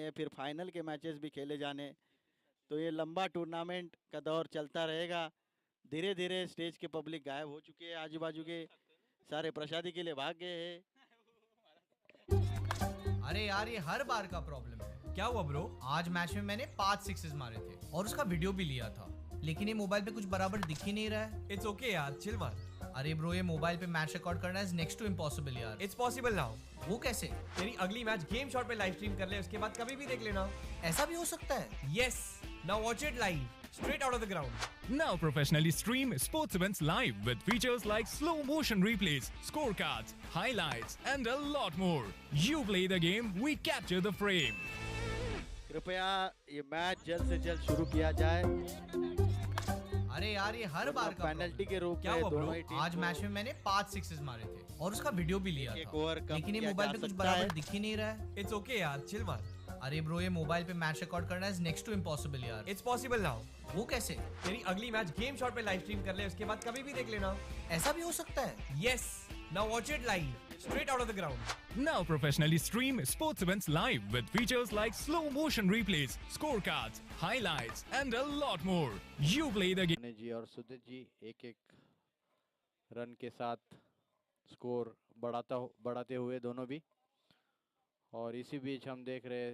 हैं, फिर फाइनल के मैचेस भी खेले जाने। तो ये लंबा टूर्नामेंट का दौर चलता रहेगा। धीरे धीरे स्टेज के पब्लिक गायब हो चुके हैं, आजू बाजू के सारे प्रसादी के लिए भाग गए हैं। अरे यार, ये हर बार का प्रॉब्लम है। क्या हुआ ब्रो? आज मैच में मैंने 5 सिक्सेस मारे थे और उसका वीडियो भी लिया था, लेकिन ये मोबाइल पे कुछ बराबर दिख ही नहीं रहा है। इट्स ओके यार, चिल मार। अरे ब्रो, ये मोबाइल पे मैच रिकॉर्ड करना इज नेक्स्ट टू इम्पॉसिबल यार। It's possible now. वो कैसे? तेरी अगली मैच गेम शॉट पे लाइव स्ट्रीम कर ले, उसके बाद कभी भी देख लेना। ऐसा भी हो सकता है? Yes, now watch it live straight out of the ground. Now professionally stream sports events live with features like slow motion replays, scorecards, highlights and a lot more. You play the game, we capture the frame. कृपया ये match जल्द से जल्द शुरू किया जाए। अरे यार, ये हर बार का पेनल्टी के रूप क्या में हुआ दोनों ब्रो? ही टीम आज मैच में मैंने 5 सिक्सेस मारे थे और उसका वीडियो भी लिया एक था, ओवर कम लेकिन ये किया मोबाइल जा पे कुछ सकता बराबर है। दिख ही नहीं रहा है। इट्स ओके यार, चिल मार। अरे ब्रो, ये मोबाइल पे मैच रिकॉर्ड करना इज नेक्स्ट टू इम्पॉसिबल यार। It's possible now. वो कैसे? तेरी अगली मैच गेम शॉट पे लाइव स्ट्रीम कर ले, उसके बाद कभी भी देख लेना। ऐसा भी हो सकता है? Yes, now watch it live straight out of the ground. Now professionally stream sports events live with features like slow motion replays, scorecards, highlights and a lot more. You play the game. जी और सुदित जी एक एक run के साथ score बढ़ाते हुए दोनों भी। और इसी बीच हम देख रहे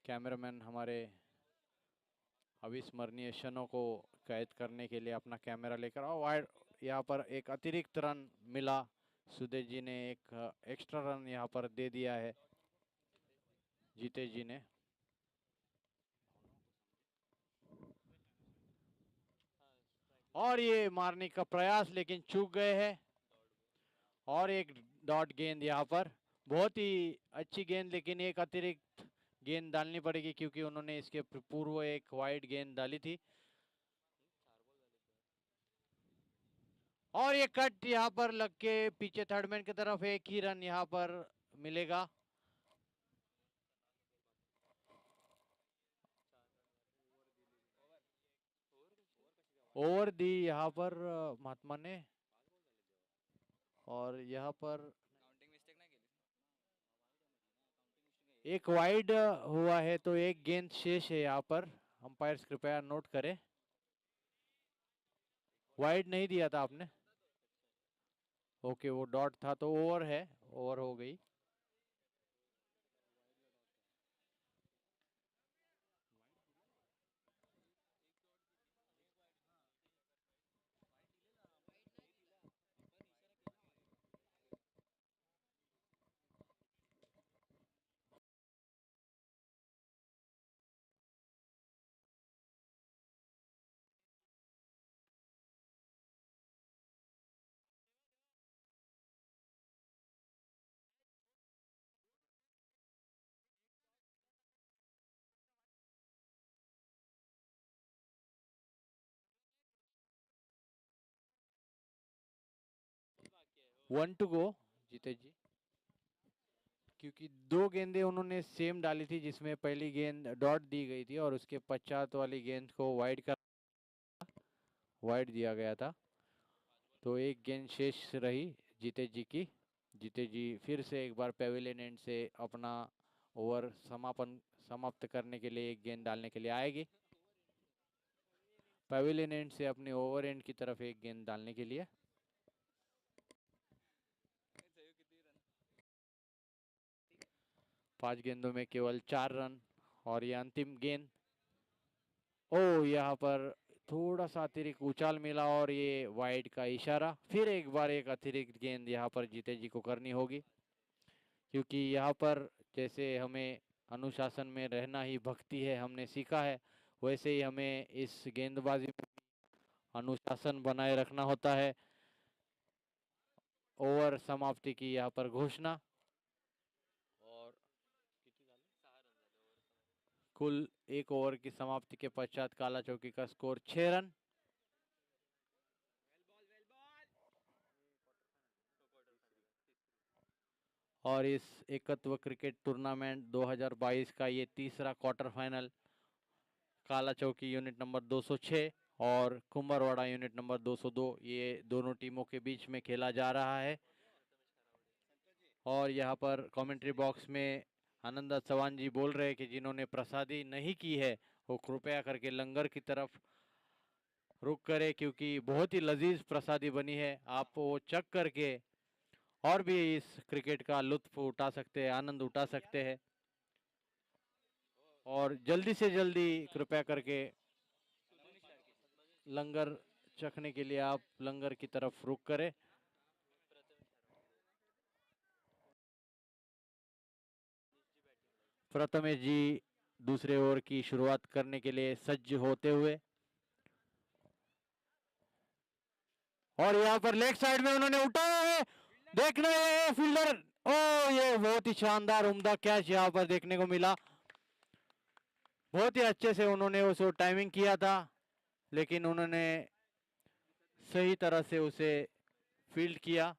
कैमरामैन हमारे अविस्मरणीय क्षणों को कैद करने के लिए अपना कैमरा लेकर और वाइड यहाँ पर एक अतिरिक्त रन मिला। सुदेश जी ने एक एक्स्ट्रा रन यहाँ पर दे दिया है जीतेश जी ने। और ये मारने का प्रयास लेकिन चूक गए हैं और एक डॉट गेंद यहाँ पर, बहुत ही अच्छी गेंद, लेकिन एक अतिरिक्त गेंद डालनी पड़ेगी क्योंकि उन्होंने इसके पूर्व एक वाइड गेंद डाली थी। और ये कट यहाँ पर लग के पीछे थर्ड मैन की तरफ एक ही रन यहाँ पर मिलेगा। ओवर दी यहाँ पर महात्मा ने, और यहाँ पर एक वाइड हुआ है तो एक गेंद शेष है यहाँ पर। अंपायर्स कृपया नोट करें, वाइड नहीं दिया था आपने। ओके, वो डॉट था तो ओवर है, ओवर हो गई। वन टू गो जीतेश जी, क्योंकि दो गेंदें उन्होंने सेम डाली थी जिसमें पहली गेंद डॉट दी गई थी और उसके पश्चात वाली गेंद को वाइड दिया गया था। तो एक गेंद शेष रही जीतेश जी की। जीतेश जी फिर से एक बार पेविलियन एंड से अपना ओवर समाप्त करने के लिए एक गेंद डालने के लिए आएगी। पेविलियन एंड से अपने ओवर एंड की तरफ एक गेंद डालने के लिए। पांच गेंदों में केवल 4 रन और ये अंतिम गेंद। ओ, यहाँ पर थोड़ा सा अतिरिक्त उछाल मिला और ये वाइड का इशारा। फिर एक बार एक अतिरिक्त गेंद यहाँ पर जीतेश जी को करनी होगी, क्योंकि यहाँ पर जैसे हमें अनुशासन में रहना ही भक्ति है, हमने सीखा है, वैसे ही हमें इस गेंदबाजी में अनुशासन बनाए रखना होता है। ओवर समाप्ति की यहाँ पर घोषणा, और कुल एक ओवर की समाप्ति के पश्चात काला चौकी का स्कोर 6 रन। और इस एकत्व क्रिकेट टूर्नामेंट 2022 का ये तीसरा क्वार्टर फाइनल काला चौकी यूनिट नंबर 206 और कुंभरवाड़ा यूनिट नंबर 202 ये दोनों टीमों के बीच में खेला जा रहा है। और यहाँ पर कमेंट्री बॉक्स में आनंद चौहान जी बोल रहे हैं कि जिन्होंने प्रसादी नहीं की है वो कृपया करके लंगर की तरफ रुक करे, क्योंकि बहुत ही लजीज प्रसादी बनी है। आप वो चख करके और भी इस क्रिकेट का लुत्फ उठा सकते हैं, आनंद उठा सकते हैं। और जल्दी से जल्दी कृपया करके लंगर चखने के लिए आप लंगर की तरफ रुक करें। प्रथमेश जी दूसरे ओवर की शुरुआत करने के लिए सज्ज होते हुए, और यहाँ पर लेग साइड में उन्होंने उठाया है, देखना है फील्डर। ओ ये बहुत ही शानदार उम्दा कैच यहाँ पर देखने को मिला। बहुत ही अच्छे से उन्होंने उसको टाइमिंग किया था, लेकिन उन्होंने सही तरह से उसे फील्ड किया।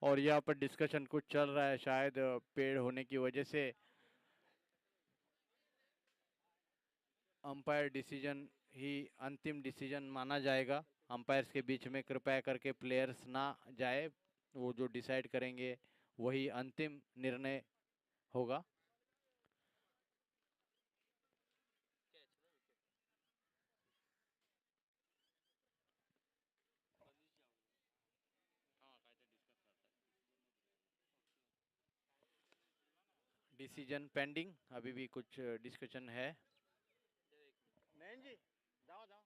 और यहाँ पर डिस्कशन कुछ चल रहा है, शायद पेड़ होने की वजह से अंपायर डिसीजन ही अंतिम डिसीजन माना जाएगा। अंपायर्स के बीच में कृपया करके प्लेयर्स ना जाए, वो जो डिसाइड करेंगे वही अंतिम निर्णय होगा। डिसीजन पेंडिंग, अभी भी कुछ डिस्कशन है। नहीं जी, जाओ जाओ।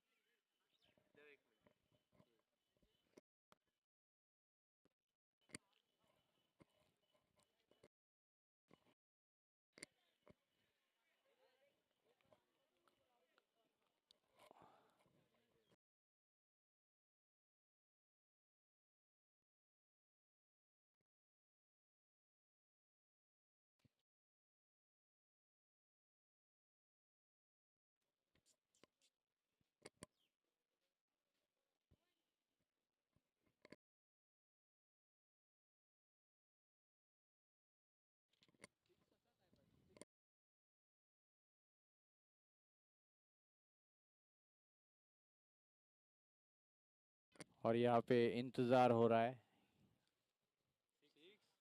और यहाँ पे इंतजार हो रहा है,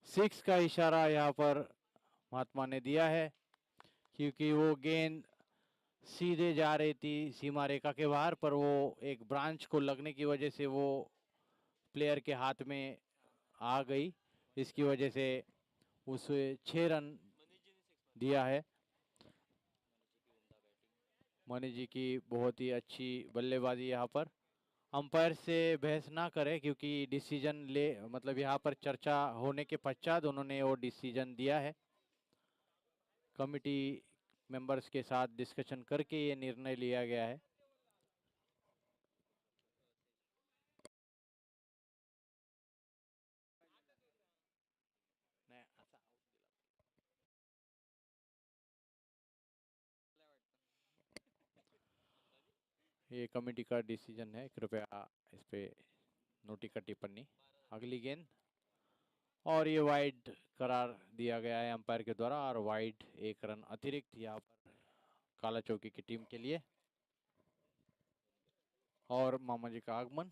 6 का इशारा यहाँ पर महात्मा ने दिया है, क्योंकि वो गेंद सीधे जा रही थी सीमा रेखा के बाहर, पर वो एक ब्रांच को लगने की वजह से वो प्लेयर के हाथ में आ गई। इसकी वजह से उसे 6 रन दिया है। मनीष जी की बहुत ही अच्छी बल्लेबाजी यहाँ पर। अंपायर से बहस ना करें, क्योंकि डिसीजन ले मतलब यहाँ पर चर्चा होने के पश्चात उन्होंने वो डिसीजन दिया है। कमिटी मेंबर्स के साथ डिस्कशन करके ये निर्णय लिया गया है। ये कमेटी का डिसीजन है, कृपया इस पे नोटी का टिप्पणी। अगली गेंद, और ये वाइड करार दिया गया है अंपायर के द्वारा, और वाइड 1 रन अतिरिक्त यहाँ पर काला चौकी की टीम के लिए। और मामा जी का आगमन।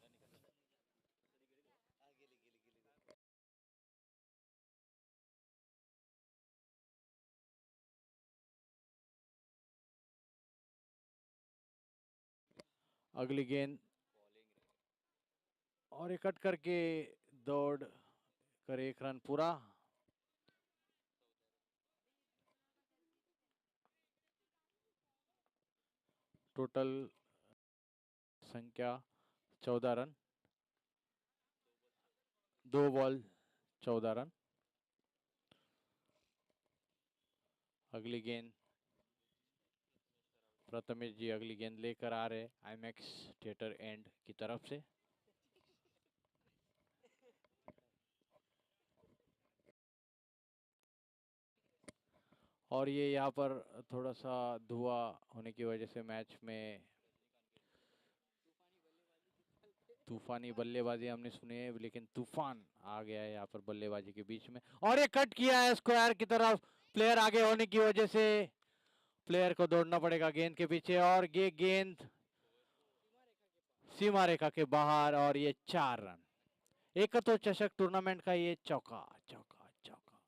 अगली गेंद, और ये कट करके दौड़ कर 1 रन पूरा। टोटल संख्या 14 रन, 2 बॉल 14 रन। अगली गेंद, प्रथमेश जी अगली गेंद लेकर आ रहे आईमैक्स थिएटर एंड की तरफ से। और ये यहाँ पर थोड़ा सा धुआं होने की वजह से मैच में तूफानी बल्लेबाजी हमने सुनी है, लेकिन तूफान आ गया है यहाँ पर बल्लेबाजी के बीच में। और ये कट किया है स्क्वायर की तरफ, प्लेयर आगे होने की वजह से प्लेयर को दौड़ना पड़ेगा गेंद के पीछे, और ये गेंद सीमा रेखा के बाहर, और ये 4 रन। एकतो चषक टूर्नामेंट का ये चौका चौका चौका।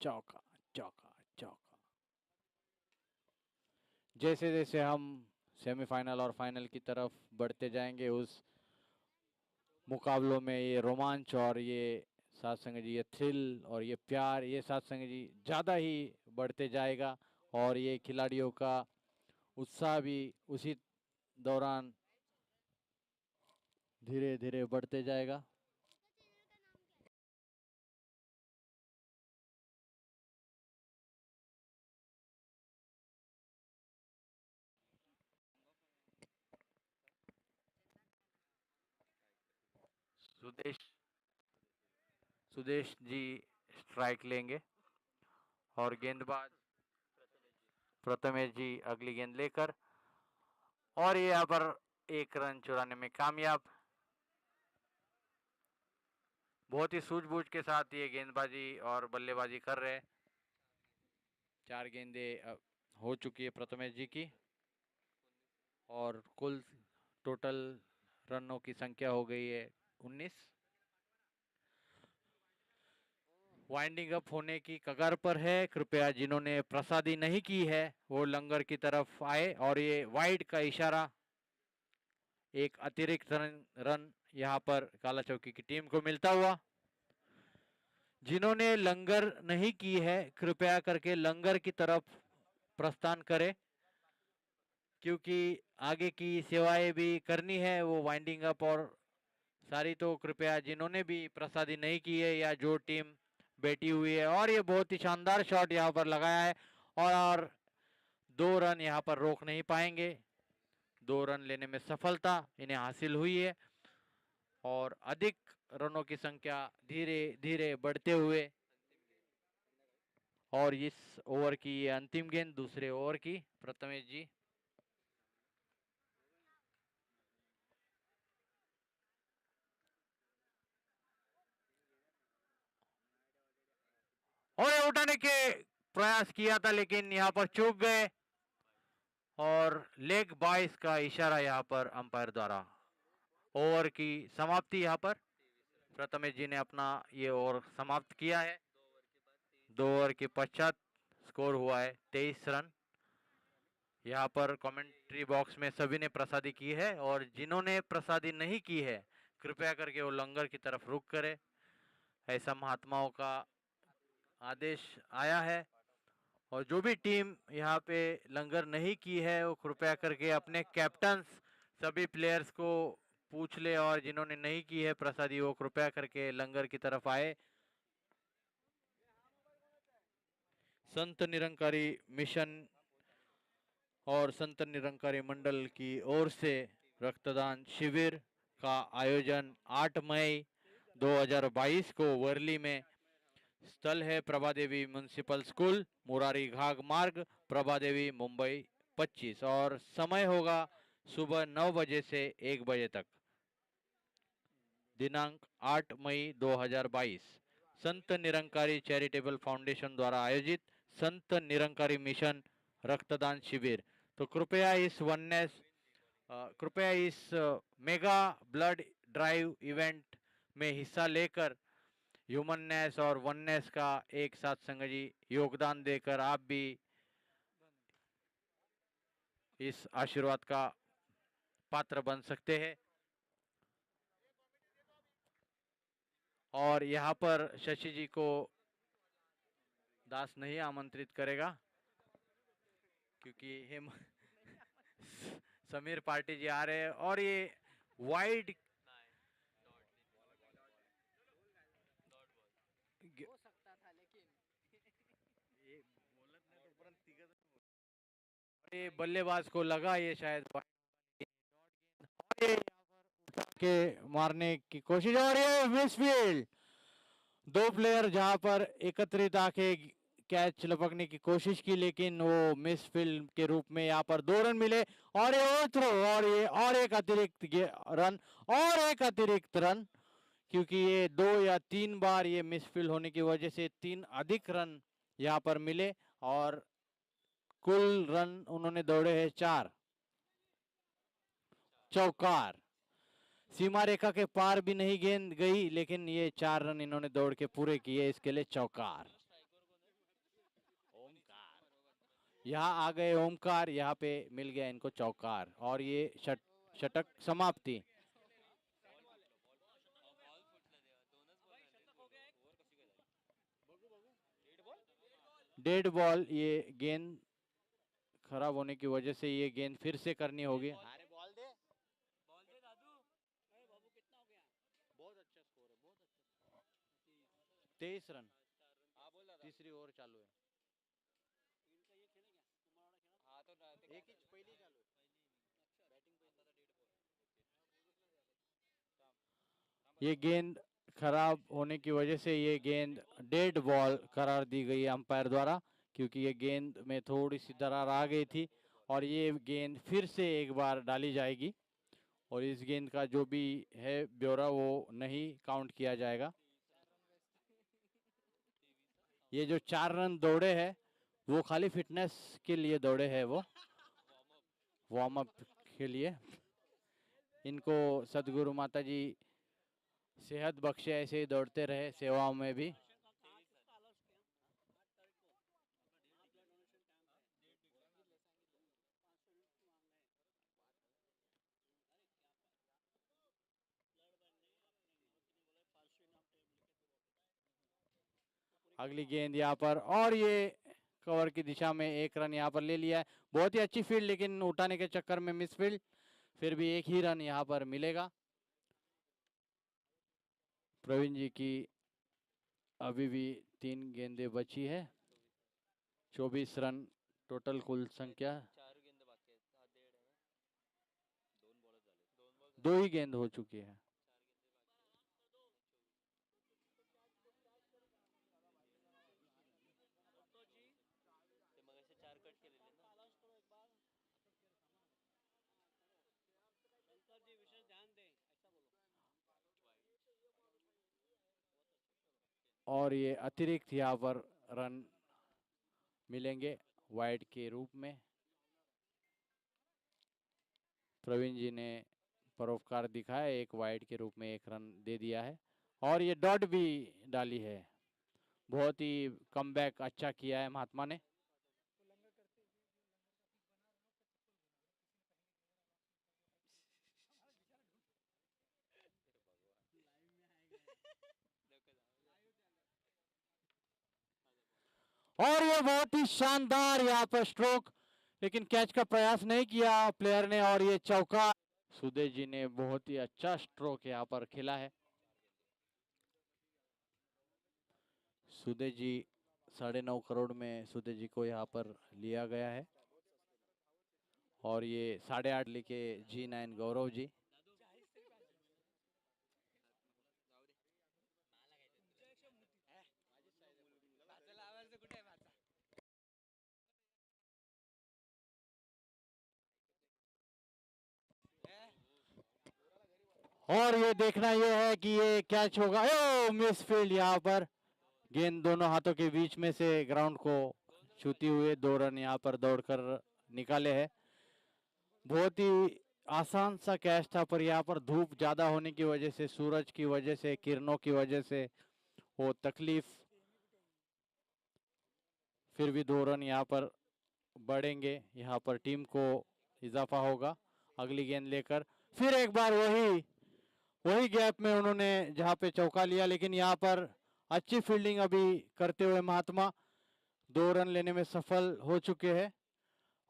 चौका, चौका, चौका। जैसे जैसे हम सेमीफाइनल और फाइनल की तरफ बढ़ते जाएंगे, उस मुकाबलों में ये रोमांच और ये साथ संग जी ये थ्रिल और ये प्यार, ये साथ संग जी ज़्यादा ही बढ़ते जाएगा और ये खिलाड़ियों का उत्साह भी उसी दौरान धीरे धीरे बढ़ते जाएगा। सुदेश सुदेश जी स्ट्राइक लेंगे और गेंदबाज प्रथमेश जी अगली गेंद लेकर, और ये यहाँ पर 1 रन चुराने में कामयाब। बहुत ही सूझबूझ के साथ ये गेंदबाजी और बल्लेबाजी कर रहे हैं। 4 गेंदें हो चुकी है प्रथमेश जी की और कुल टोटल रनों की संख्या हो गई है 19। वाइंडिंग अप होने की कगार पर है। कृपया जिन्होंने प्रसादी नहीं की है वो लंगर की तरफ आए, और ये वाइड का इशारा, एक अतिरिक्त रन यहाँ पर काला चौकी की टीम को मिलता हुआ। जिन्होंने लंगर नहीं की है कृपया करके लंगर की तरफ प्रस्थान करें, क्योंकि आगे की सेवाएं भी करनी है वो वाइंडिंग अप और सारी। तो कृपया जिन्होंने भी प्रसादी नहीं की है या जो टीम बैठी हुई है, और ये बहुत ही शानदार शॉट यहाँ पर लगाया है और 2 रन यहाँ पर रोक नहीं पाएंगे। 2 रन लेने में सफलता इन्हें हासिल हुई है और अधिक रनों की संख्या धीरे धीरे बढ़ते हुए, और इस ओवर की ये अंतिम गेंद दूसरे ओवर की प्रथमेश जी। और ये उठाने के प्रयास किया था लेकिन यहाँ पर चूक गए, और लेग 22 का इशारा यहाँ पर अंपायर द्वारा। ओवर की समाप्ति यहाँ पर प्रथमेश जी ने अपना ये ओवर समाप्त किया है। 2 ओवर के पश्चात स्कोर हुआ है 23 रन। यहाँ पर कमेंट्री बॉक्स में सभी ने प्रसादी की है, और जिन्होंने प्रसादी नहीं की है कृपया करके वो लंगर की तरफ रुख करे, ऐसा महात्माओं का आदेश आया है। और जो भी टीम यहाँ पे लंगर नहीं की है वो कृपया करके अपने कैप्टन्स सभी प्लेयर्स को पूछ ले, और जिन्होंने नहीं की है प्रसादी वो कृपया करके लंगर की तरफ आए। संत निरंकारी मिशन और संत निरंकारी मंडल की ओर से रक्तदान शिविर का आयोजन 8 मई 2022 को वर्ली में, स्थल है प्रभा देवी म्युनिसिपल स्कूल, मुरारी घाघ मार्ग, प्रभा देवी, मुंबई 25, और समय होगा सुबह 9 बजे से 1 बजे तक। दिनांक 8 मई 2022। संत निरंकारी चैरिटेबल फाउंडेशन द्वारा आयोजित संत निरंकारी मिशन रक्तदान शिविर। तो कृपया इस मेगा ब्लड ड्राइव इवेंट में हिस्सा लेकर ह्यूमननेस और वननेस का एक साथ संग जी योगदान देकर आप भी इस आशीर्वाद का पात्र बन सकते हैं। और यहाँ पर शशि जी को दास नहीं आमंत्रित करेगा, क्योंकि हिम समीर पार्टी जी आ रहे हैं, और ये वाइड हो सकता था लेकिन ये बल्लेबाज को लगा ये शायद ये के मारने की कोशिश, और ये मिसफील्ड। 2 प्लेयर जहां पर एकत्रित आके कैच लपकने की कोशिश की, लेकिन वो मिसफील्ड के रूप में यहाँ पर 2 रन मिले, और ये थ्रो, और ये और एक अतिरिक्त रन, और एक अतिरिक्त रन, क्योंकि ये 2 या 3 बार ये मिसफील्ड होने की वजह से 3 अधिक रन यहाँ पर मिले, और कुल रन उन्होंने दौड़े हैं 4। चौकार, सीमा रेखा के पार भी नहीं गेंद गई, लेकिन ये 4 रन इन्होंने दौड़ के पूरे किए, इसके लिए चौकार। यहाँ आ गए ओमकार, यहाँ पे मिल गया इनको चौकार और ये शतक समाप्ति। डेड बॉल, ये गेंद खराब होने की वजह से ये गेंद फिर से करनी होगी। अरे बॉल दे दादू। बाबू कितना हो गया? बहुत अच्छा स्कोर है, बहुत अच्छा। 23 रन, तीसरी ओवर चालू है। एक ही पहली चालू है। ये गेंद खराब होने की वजह से ये गेंद डेड बॉल करार दी गई अंपायर द्वारा, क्योंकि ये गेंद में थोड़ी सी दरार आ गई थी और ये गेंद फिर से एक बार डाली जाएगी और इस गेंद का जो भी है ब्यौरा वो नहीं काउंट किया जाएगा। ये जो 4 रन दौड़े हैं वो खाली फिटनेस के लिए दौड़े हैं, वो वार्म अप के लिए। इनको सदगुरु माता जी सेहत बख्शे, ऐसे ही दौड़ते रहे सेवाओं में भी। अगली गेंद यहाँ पर और ये कवर की दिशा में 1 रन यहाँ पर ले लिया है। बहुत ही अच्छी फील्ड, लेकिन उठाने के चक्कर में मिस फील्ड। फिर भी 1 ही रन यहाँ पर मिलेगा। प्रवीण जी की अभी भी 3 गेंदें बची है। 24 रन टोटल कुल संख्या। 2 ही गेंद हो चुकी है। और ये अतिरिक्त यहाँ पर रन मिलेंगे वाइड के रूप में। प्रवीण जी ने परोपकार दिखाया, एक वाइड के रूप में 1 रन दे दिया है और ये डॉट भी डाली है। बहुत ही कमबैक अच्छा किया है महात्मा ने। और ये बहुत ही शानदार यहाँ पर स्ट्रोक, लेकिन कैच का प्रयास नहीं किया प्लेयर ने और ये चौका। सुदेश जी ने बहुत ही अच्छा स्ट्रोक यहाँ पर खेला है। सुदेश जी 9.5 करोड़ में सुदेश जी को यहाँ पर लिया गया है और ये 8.5 लिखे G9 गौरव जी। और ये देखना ये है कि ये कैच होगा। ओ मिस फील्ड, यहाँ पर गेंद दोनों हाथों के बीच में से ग्राउंड को छूती हुए 2 रन यहाँ पर दौड़कर निकाले हैं। बहुत ही आसान सा कैच था, पर यहाँ पर धूप ज्यादा होने की वजह से, सूरज की वजह से, किरणों की वजह से वो तकलीफ। फिर भी 2 रन यहाँ पर बढ़ेंगे, यहाँ पर टीम को इजाफा होगा। अगली गेंद लेकर फिर एक बार वही गैप में उन्होंने जहाँ पे चौका लिया, लेकिन यहाँ पर अच्छी फील्डिंग अभी करते हुए महात्मा 2 रन लेने में सफल हो चुके हैं।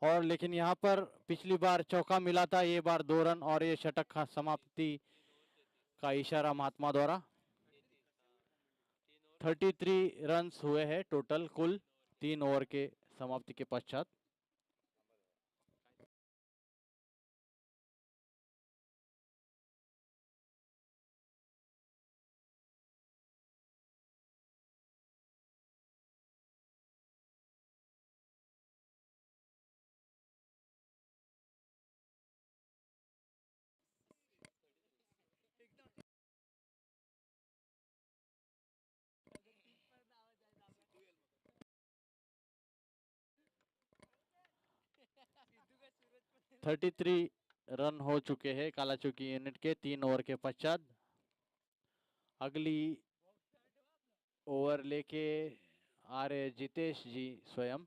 और लेकिन यहाँ पर पिछली बार चौका मिला था, ये बार 2 रन और ये शतक का समाप्ति का इशारा महात्मा द्वारा। 33 रन हुए हैं टोटल कुल 3 ओवर के समाप्ति के पश्चात। थर्टी थ्री रन हो चुके हैं काला चौकी यूनिट के 3 ओवर के पश्चात। अगली ओवर लेके आ रहे जितेश जी स्वयं।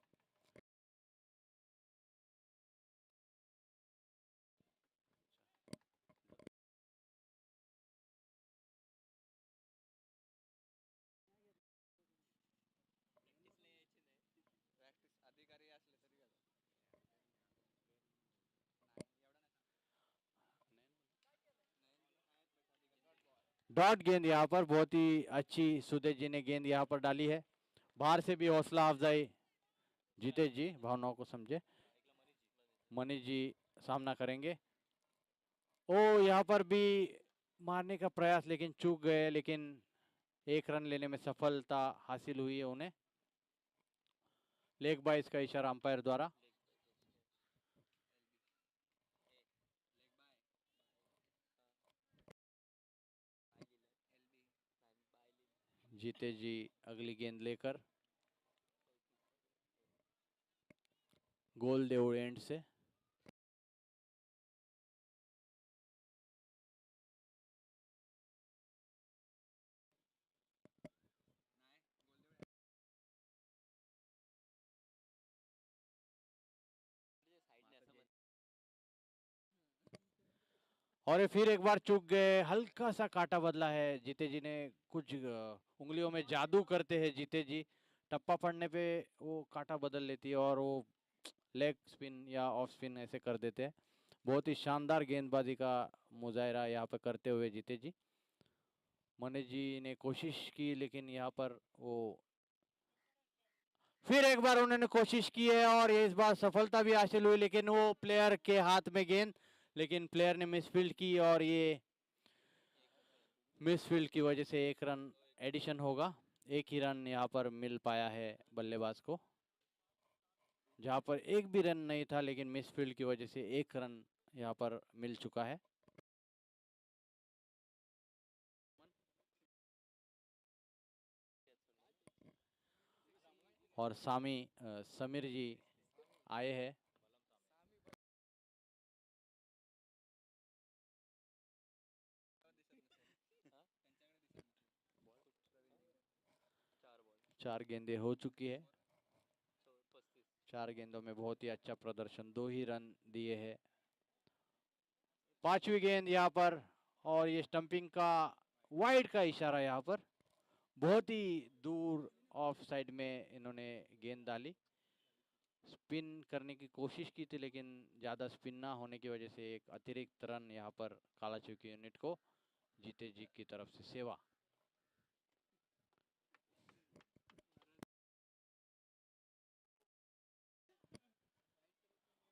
डॉट गेंद यहाँ पर बहुत ही अच्छी सुदेश जी ने गेंद यहाँ पर डाली है। बाहर से भी हौसला अफजाई, जीतेश जी भावनाओं को समझे। मनीष जी सामना करेंगे। ओ यहाँ पर भी मारने का प्रयास लेकिन चूक गए, लेकिन 1 रन लेने में सफलता हासिल हुई है उन्हें। लेग बाइस का इशारा अंपायर द्वारा। जीतेश जी अगली गेंद लेकर गोल देवड़ एंड से। और ये फिर एक बार चूक गए, हल्का सा काटा बदला है। जीतेश जी ने कुछ उंगलियों में जादू करते हैं जीतेश जी। टप्पा पड़ने पे वो काटा बदल लेती है और वो लेग स्पिन या ऑफ स्पिन ऐसे कर देते हैं। बहुत ही शानदार गेंदबाजी का मुजाहरा यहाँ पर करते हुए जीतेश जी। मनीष जी ने कोशिश की लेकिन यहाँ पर वो फिर एक बार उन्होंने कोशिश की है और ये इस बार सफलता भी हासिल हुई, लेकिन वो प्लेयर के हाथ में गेंद, लेकिन प्लेयर ने मिसफील्ड की और ये मिसफील्ड की वजह से 1 रन एडिशन होगा। 1 ही रन यहाँ पर मिल पाया है बल्लेबाज को, जहाँ पर एक भी रन नहीं था, लेकिन मिसफील्ड की वजह से 1 रन यहाँ पर मिल चुका है। और समीर जी आए हैं। चार गेंदें हो चुकी है। 4 गेंदों में बहुत ही अच्छा प्रदर्शन, 2 ही रन दिए हैं। 5वीं गेंद यहाँ पर और ये स्टंपिंग का वाइड का इशारा यहाँ पर। बहुत ही दूर ऑफ साइड में इन्होंने गेंद डाली। स्पिन करने की कोशिश की थी लेकिन ज़्यादा स्पिन ना होने की वजह से एक अतिरिक्त रन यहाँ पर काला चौकी यूनिट को जीतेश जी की तरफ से सेवा।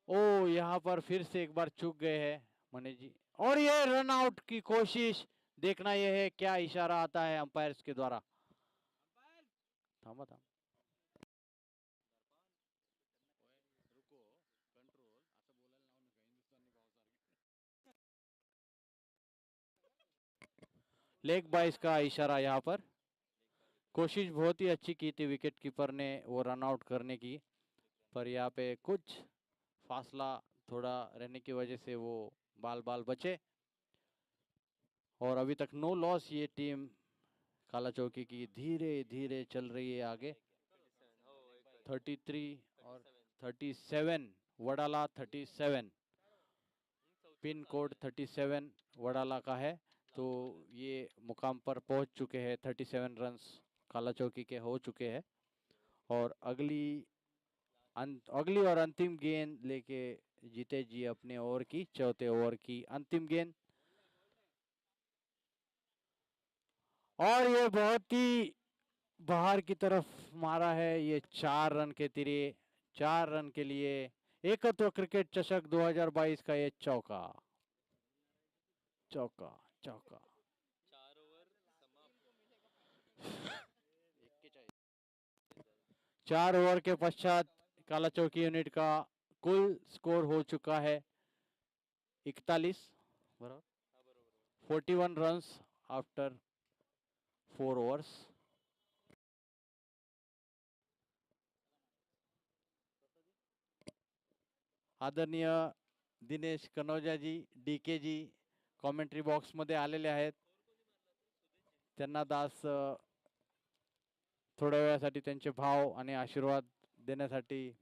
ओ यहाँ पर फिर से एक बार चूक गए हैं मनीष जी, और ये रन आउट की कोशिश। देखना यह है क्या इशारा आता है अंपायर्स के द्वारा। थामा थामा लेग बाइस का इशारा यहाँ पर। कोशिश बहुत ही अच्छी की थी विकेट कीपर ने वो रन आउट करने की, पर यहाँ पे कुछ फासला थोड़ा रहने की वजह से वो बाल बचे। और अभी तक नो लॉस ये टीम काला चौकी की धीरे धीरे चल रही है आगे। 33 और 37 वडाला 37 पिन कोड 37 वडाला का है, तो ये मुकाम पर पहुंच चुके हैं। 37 रन्स काला चौकी के हो चुके हैं और अगली और अंतिम गेंद लेके जीतेश जी अपने ओवर की, चौथे ओवर की अंतिम गेंद। और ये बहुत ही बाहर की तरफ मारा है, ये 4 रन के तिरे। 4 रन के लिए एकत्व क्रिकेट चषक 2022 का ये चौका चौका चौका। 4 ओवर के पश्चात काला चौकी यूनिट का कुल स्कोर हो चुका है 41 बराबर 41 रन्स आफ्टर 4 ओवर्स। आदरणीय दिनेश कनौजा जी, डीके जी कॉमेंट्री बॉक्स मध्ये आलेले आहेत। त्यांना दास थोड्या वेळासाठी त्यांचे भाव आणि आशीर्वाद देण्यासाठी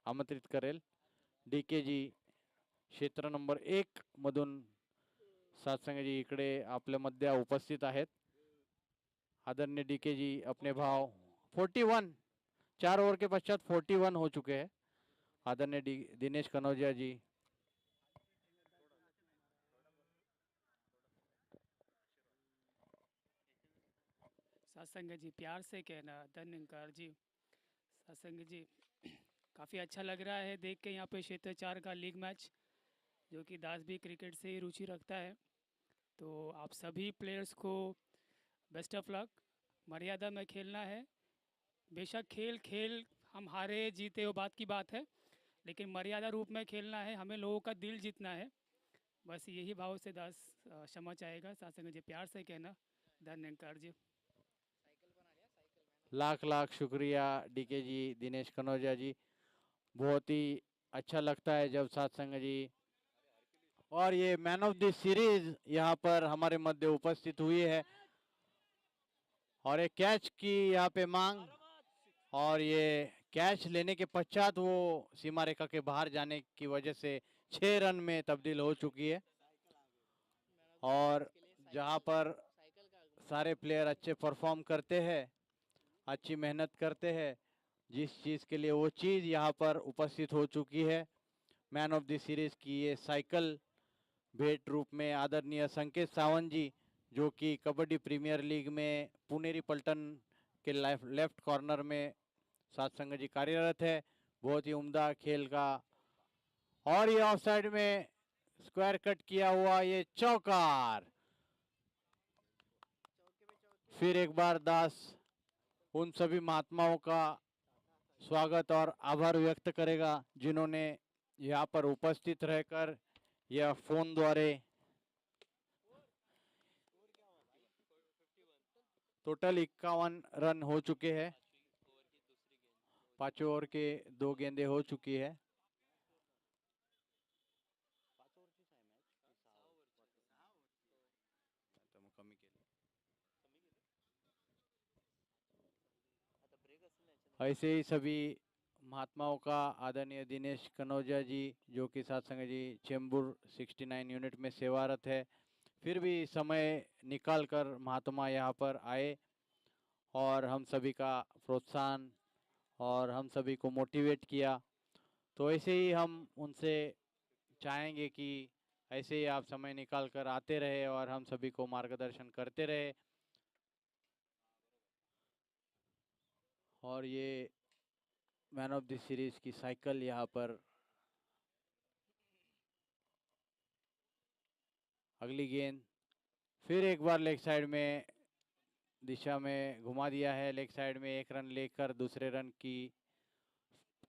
आमंत्रित करेल। डीके जी क्षेत्र नंबर 1 मधून सातसंग जी इकडे आपल्या मध्ये उपस्थित आहेत। आदरणीय डीके जी अपने भाव 41 4 ओवर के पश्चात 41 हो चुके हैं। आदरणीय दिनेश कनौजिया जी सत्संग जी प्यार से कहना धन्यकार जी। सत्संग जी काफ़ी अच्छा लग रहा है देख के यहाँ पे क्षेत्र 4 का लीग मैच, जो कि दास भी क्रिकेट से ही रुचि रखता है। तो आप सभी प्लेयर्स को बेस्ट ऑफ लक। मर्यादा में खेलना है। बेशक खेल खेल हम हारे जीते वो बात की बात है, लेकिन मर्यादा रूप में खेलना है, हमें लोगों का दिल जीतना है। बस यही भाव से दास क्षमा चाहेगा। सत्संग जी प्यार से कहना धन्यकार जी। लाख लाख शुक्रिया डीके जी, दिनेश कनौजिया जी। बहुत ही अच्छा लगता है जब सत्संग जी और ये मैन ऑफ द सीरीज यहाँ पर हमारे मध्य उपस्थित हुई है, और एक कैच की यहाँ पे मांग, और ये कैच लेने के पश्चात वो सीमा रेखा के बाहर जाने की वजह से 6 रन में तब्दील हो चुकी है। और जहाँ पर सारे प्लेयर अच्छे परफॉर्म करते हैं, अच्छी मेहनत करते हैं, जिस चीज़ के लिए वो चीज़ यहाँ पर उपस्थित हो चुकी है। मैन ऑफ द सीरीज की ये साइकिल भेंट रूप में आदरणीय संकेत सावंत जी, जो कि कबड्डी प्रीमियर लीग में पुनेरी पलटन के लेफ्ट कॉर्नर में सत्संग जी कार्यरत है। बहुत ही उम्दा खेल का, और ये ऑफसाइड में स्क्वायर कट किया हुआ ये चौकार। फिर एक बार दास उन सभी महात्माओं का स्वागत और आभार व्यक्त करेगा जिन्होंने यहाँ पर उपस्थित रहकर यह फोन द्वारे टोटल 51 रन हो चुके हैं। 5 ओवर के 2 गेंदें हो चुकी है। ऐसे ही सभी महात्माओं का आदरणीय दिनेश कनौजिया जी, जो कि सत्संग जी चेंबूर 69 यूनिट में सेवारत है, फिर भी समय निकालकर महात्मा यहाँ पर आए और हम सभी का प्रोत्साहन और हम सभी को मोटिवेट किया। तो ऐसे ही हम उनसे चाहेंगे कि ऐसे ही आप समय निकाल कर आते रहे और हम सभी को मार्गदर्शन करते रहे। और ये मैन ऑफ द सीरीज की साइकिल यहाँ पर अगली गेंद फिर एक बार लेग साइड में दिशा में घुमा दिया है। लेग साइड में 1 रन लेकर दूसरे रन की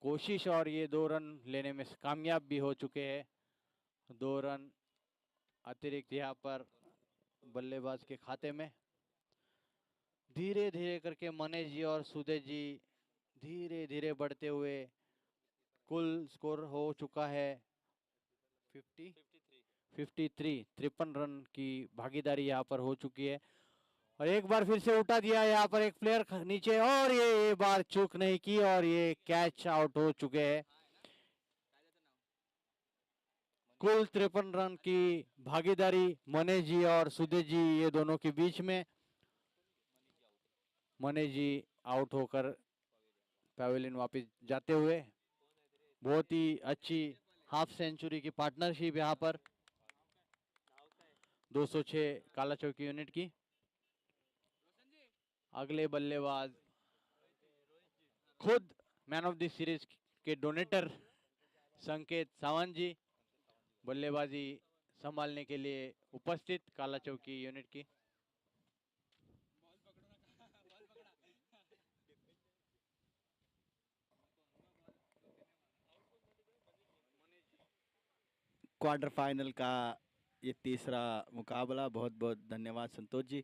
कोशिश, और ये 2 रन लेने में कामयाब भी हो चुके हैं। 2 रन अतिरिक्त यहाँ पर बल्लेबाज के खाते में। धीरे धीरे करके मनीष जी और सुदेश जी धीरे धीरे बढ़ते हुए कुल स्कोर हो चुका है 53 रन की भागीदारी यहाँ पर हो चुकी है। और एक बार फिर से उठा दिया यहाँ पर एक प्लेयर नीचे, और ये बार चूक नहीं की और ये कैच आउट हो चुके हैं। कुल 53 रन की भागीदारी मनीष जी और सुदेश जी ये दोनों के बीच में। मनीष जी आउट होकर पैवेलियन वापस जाते हुए। बहुत ही अच्छी हाफ सेंचुरी की पार्टनरशिप यहाँ पर 206 काला चौकी यूनिट की। अगले बल्लेबाज खुद मैन ऑफ द सीरीज के डोनेटर संकेत सावंत जी बल्लेबाजी संभालने के लिए उपस्थित काला चौकी यूनिट की। क्वार्टर फाइनल का ये तीसरा मुकाबला। बहुत बहुत धन्यवाद संतोष जी।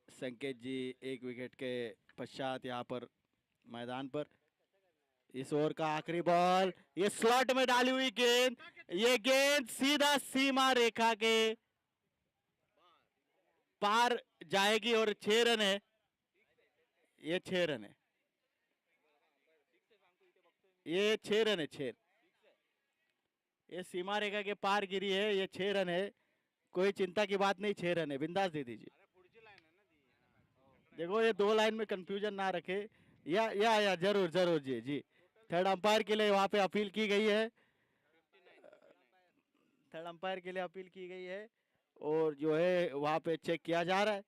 संकेत जी 1 विकेट के पश्चात यहाँ पर मैदान पर। इस ओवर का आखिरी बॉल, ये स्लॉट में डाली हुई गेंद, ये गेंद सीधा सीमा रेखा के पार जाएगी और 6 रन है। ये 6 रन है, ये 6 रन है। 6 ये सीमा रेखा के पार गिरी है, ये 6 रन है। कोई चिंता की बात नहीं, 6 रन है, बिंदास दे दीजिए। देखो ये 2 लाइन में कंफ्यूजन ना रखे। या जरूर जरूर जी जी। थर्ड अंपायर के लिए वहां पे अपील की गई है। थर्ड अंपायर के लिए अपील की गई है और जो है वहां पे चेक किया जा रहा है।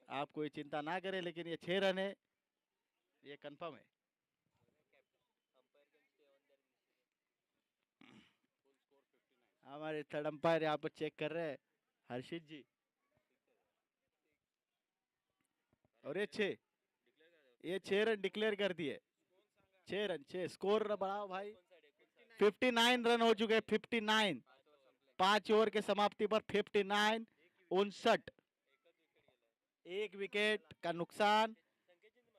आप कोई चिंता ना करें, लेकिन ये 6 रन है, ये कंफर्म है। हमारे थर्ड अंपायर यहाँ पर चेक कर रहे हैं, हर्षित जी। और ये 6 रन डिक्लेयर कर दिए। 6 रन, 6 स्कोर बढ़ाओ भाई। 59 रन हो चुके हैं, 59। 5 ओवर के समाप्ति पर 59, 59। 1 विकेट का नुकसान,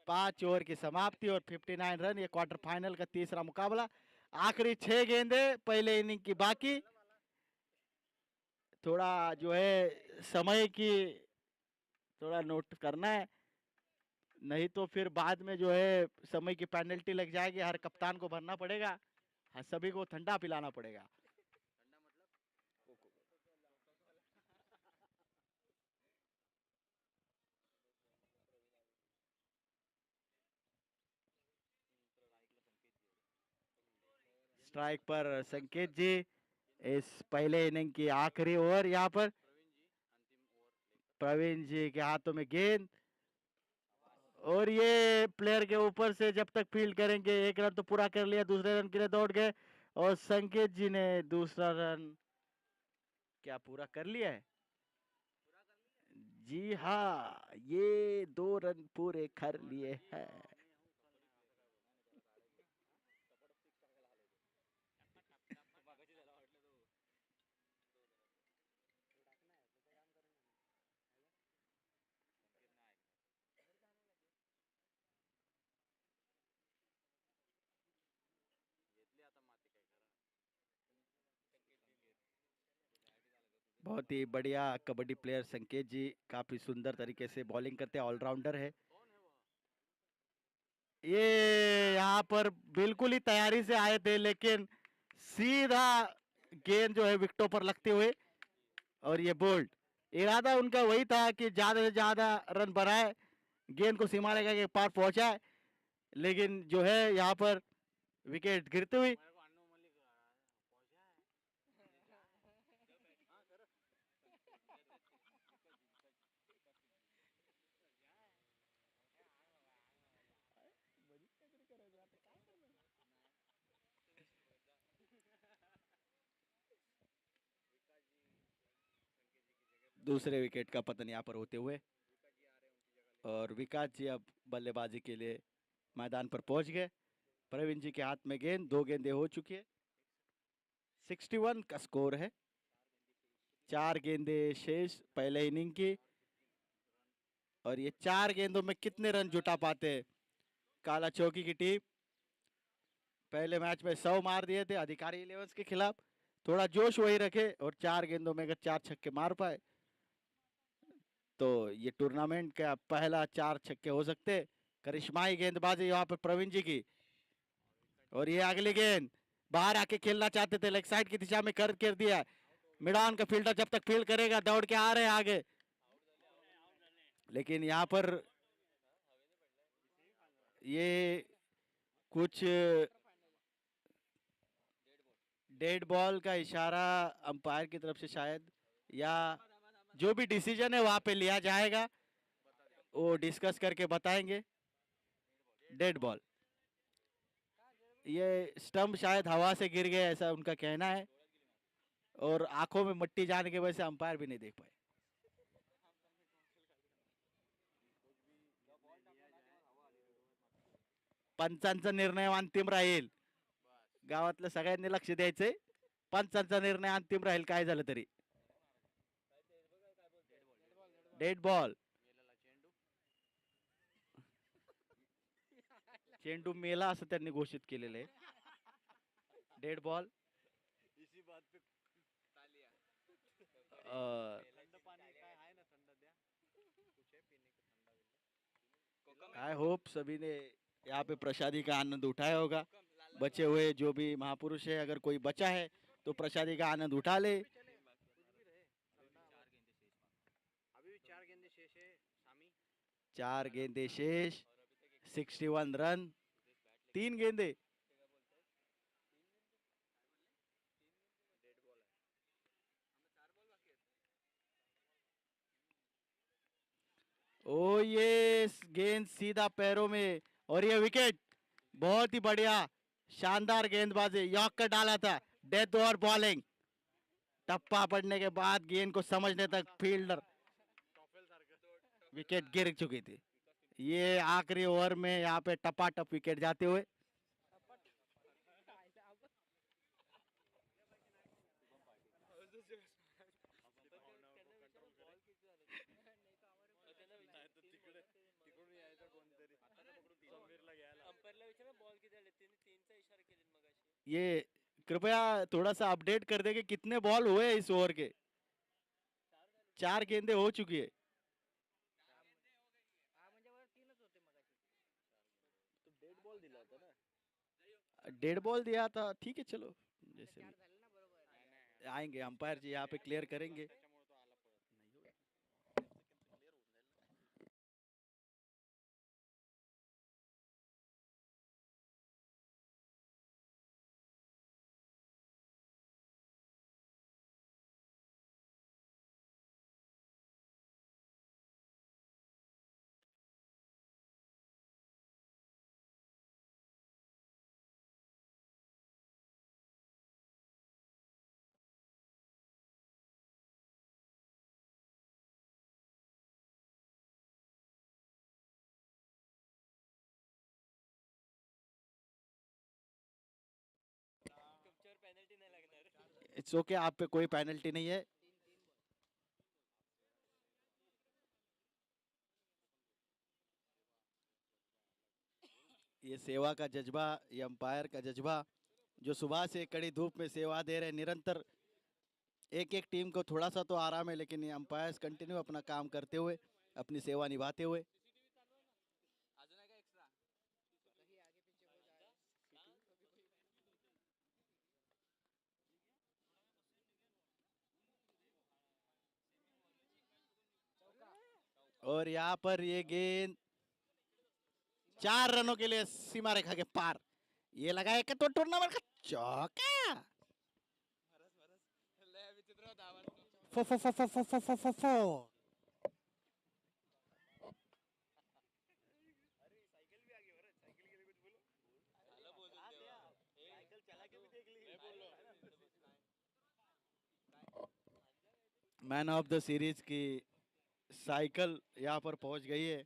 5 ओवर की समाप्ति और 59 रन। ये क्वार्टर फाइनल का तीसरा मुकाबला। आखिरी 6 गेंदे पहले इनिंग की बाकी। थोड़ा जो है समय की थोड़ा नोट करना है, नहीं तो फिर बाद में जो है समय की पेनल्टी लग जाएगी, हर कप्तान को भरना पड़ेगा, हर सभी को ठंडा पिलाना पड़ेगा। स्ट्राइक पर संकेत जी, इस पहले इनिंग की आखिरी ओवर। यहाँ पर प्रवीण जी के हाथों में गेंद, और ये प्लेयर के ऊपर से जब तक फील्ड करेंगे। 1 रन तो पूरा कर लिया, दूसरे रन के लिए दौड़ गए, और संकेत जी ने दूसरा रन क्या पूरा कर लिया है? जी हाँ, ये 2 रन पूरे कर लिए हैं। बहुत ही बढ़िया कबड्डी प्लेयर संकेत जी, काफी सुंदर तरीके से बॉलिंग करते हैं, ऑलराउंडर है। ये यहाँ पर बिल्कुल ही तैयारी से आए थे, लेकिन सीधा गेंद जो है विकेटों पर लगते हुए, और ये बोल्ड। इरादा उनका वही था कि ज्यादा से ज्यादा रन बनाए, गेंद को सीमा रेखा के पार पहुंचाए, लेकिन जो है यहाँ पर विकेट गिरते हुए। दूसरे विकेट का पतन यहाँ पर होते हुए, और विकास जी अब बल्लेबाजी के लिए मैदान पर पहुंच गए। प्रवीण जी के हाथ में गेंद, 2 गेंदें हो चुकी है। 61 का स्कोर है, 4 गेंदें शेष पहले इनिंग की, और ये 4 गेंदों में कितने रन जुटा पाते हैं काला चौकी की टीम। पहले मैच में 100 मार दिए थे अधिकारी 11 के खिलाफ। थोड़ा जोश वही रखे, और 4 गेंदों में अगर 4 छक्के मार पाए तो ये टूर्नामेंट का पहला 4 छक्के हो सकते। करिश्माई गेंदबाजी यहाँ पर प्रवीण जी की, और ये अगली गेंद बाहर आके खेलना चाहते थे, लेग साइड की दिशा में कर दिया। मिडान का फील्डर जब तक फील्ड करेगा, दौड़ के आ रहे हैं आगे, लेकिन यहाँ पर ये कुछ डेड बॉल का इशारा अंपायर की तरफ से शायद, या जो भी डिसीजन है वहां पे लिया जाएगा, वो डिस्कस करके बताएंगे। डेड बॉल, ये स्टंप शायद हवा से गिर गए, ऐसा उनका कहना है, और आंखों में मिट्टी जाने की वजह से अंपायर भी नहीं देख पाए। पंचांचा निर्णय अंतिम राहील, गावातल्या सगळ्यांनी लक्ष द्यायचंय। पंचांचा निर्णय अंतिम राहील, काय झालं तरी। डेड बॉल, चेंडू मेला असं त्यांनी घोषित केलेलं आहे। डेड बॉल, आई होप सभी ने यहाँ पे प्रसादी का आनंद उठाया होगा। बचे हुए जो भी महापुरुष है, अगर कोई बचा है तो प्रसादी का आनंद उठा ले। चार गेंदे शेष, 61 रन, 3 गेंदे। ओ ये गेंद सीधा पैरों में और ये विकेट। बहुत ही बढ़िया शानदार गेंदबाजी, यॉर्कर डाला था, डेथ ओवर बॉलिंग। टप्पा पड़ने के बाद गेंद को समझने तक फील्डर, विकेट गिर चुकी थी। ये आखिरी ओवर में यहाँ पे टपाटप विकेट जाते हुए। ये कृपया थोड़ा सा अपडेट कर दे कि कितने बॉल हुए इस ओवर के। 4 गेंदें हो चुकी है। डेड बॉल दिया था, ठीक है चलो, जैसे भी आएंगे अंपायर जी यहाँ पे क्लियर करेंगे। इट्स ओके, आप पे कोई पेनल्टी नहीं है। ये सेवा का जज्बा, ये अंपायर का जज्बा, जो सुबह से कड़ी धूप में सेवा दे रहे निरंतर। एक एक टीम को थोड़ा सा तो आराम है, लेकिन ये अंपायर्स कंटिन्यू अपना काम करते हुए, अपनी सेवा निभाते हुए। और यहाँ पर ये गेंद 4 रनों के लिए सीमा रेखा के पार। ये लगाए तो टूर्नामेंट का चौका। फो फो फो फो फो फो फो फो फो। मैन ऑफ द सीरीज की साइकिल यहाँ पर पहुंच गई है।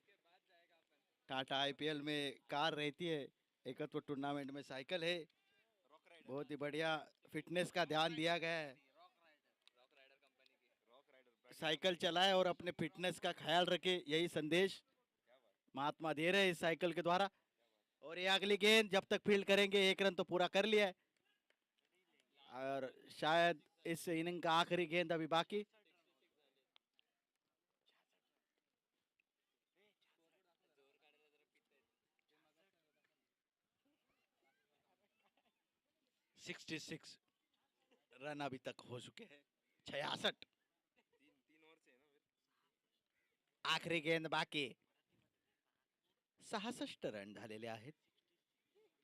टाटा आईपीएल में कार रहती है, एकत्व टूर्नामेंट में साइकिल है। बहुत ही बढ़िया फिटनेस का ध्यान दिया गया है। साइकिल चलाए और अपने फिटनेस का ख्याल रखे, यही संदेश महात्मा दे रहे हैं इस साइकिल के द्वारा। और ये अगली गेंद जब तक फील्ड करेंगे, 1 रन तो पूरा कर लिया है और शायद इस इनिंग का आखिरी गेंद अभी बाकी। $66 रन अभी तक हो चुके हैं। 66 आखरी गेंद बाकी। 66 रन झालेले आहेत।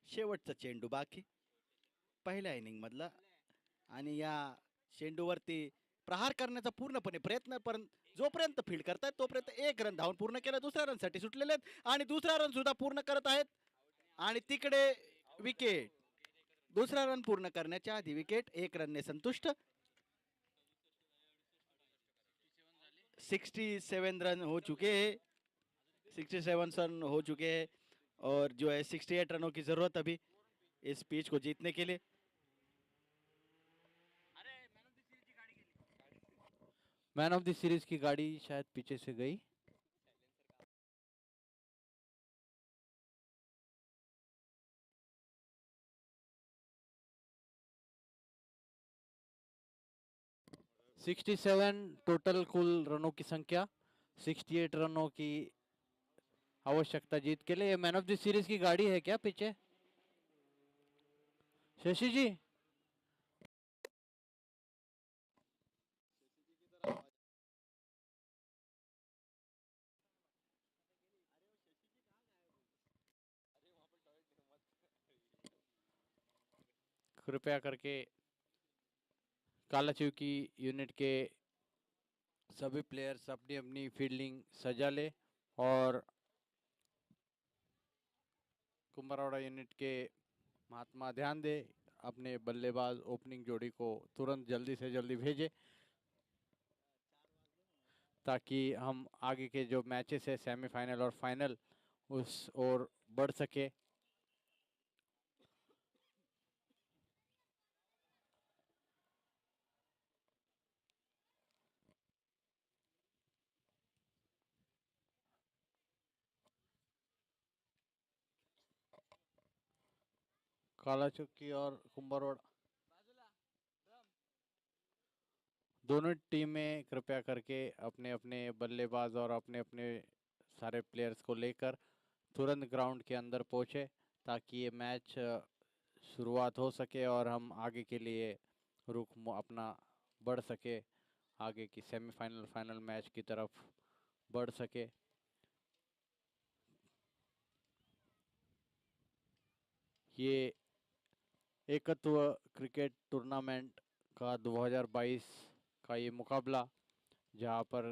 शेवटचा चेंडू बाकी पहिल्या इनिंग मधला आणि या चेंडूवरती प्रहार करण्याचा पूर्णपणे प्रयत्न, पण जोपर्यंत फील्ड करतायत तोपर्यंत 1 रन धावून पूर्ण केला। दुसऱ्या रन साठी सुटलेले आहेत आणि दुसरा रन सुद्धा पूर्ण करत आहेत आणि तिकडे विकेट। दूसरा रन पूर्ण करण्याच्या आधी विकेट, 1 रनने संतुष्ट। 67 रन हो चुके हैं, 67 रन हो चुके हैं और जो है 68 रनों की जरूरत अभी इस पिच को जीतने के लिए। मैन ऑफ द सीरीज की गाड़ी शायद पीछे से गई। $67 टोटल कुल रनों की संख्या, 68 रनों की आवश्यकता जीत के लिए। मैन ऑफ द सीरीज की गाड़ी है क्या पीछे शशि जी? कृपया करके कालाचीव की यूनिट के सभी प्लेयर्स अपनी अपनी फील्डिंग सजा ले और कुंभरवाड़ा यूनिट के महात्मा ध्यान दे, अपने बल्लेबाज ओपनिंग जोड़ी को तुरंत जल्दी से जल्दी भेजे, ताकि हम आगे के जो मैचेस है सेमीफाइनल और फाइनल उस ओर बढ़ सके। काला चौकी और कुंभरवाड़ा दोनों टीमें कृपया करके अपने अपने बल्लेबाज और अपने अपने सारे प्लेयर्स को लेकर तुरंत ग्राउंड के अंदर पहुंचे, ताकि ये मैच शुरुआत हो सके और हम आगे के लिए अपना बढ़ सके, आगे की सेमीफाइनल फाइनल मैच की तरफ बढ़ सके। ये एकत्व क्रिकेट टूर्नामेंट का 2022 का ये मुकाबला, जहाँ पर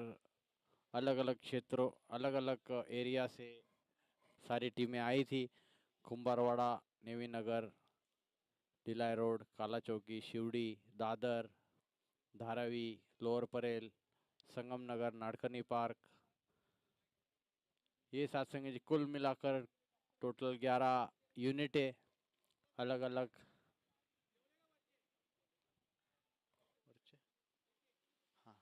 अलग अलग क्षेत्रों अलग अलग एरिया से सारी टीमें आई थी। कुंभरवाड़ा, नेवी नगर, ढिलाई रोड, काला चौकी, शिवड़ी, दादर, धारावी, लोअर परेल, संगम नगर, नाडकर्णी पार्क, ये सात संग जी कुल मिलाकर टोटल 11 यूनिटें अलग अलग हाँ।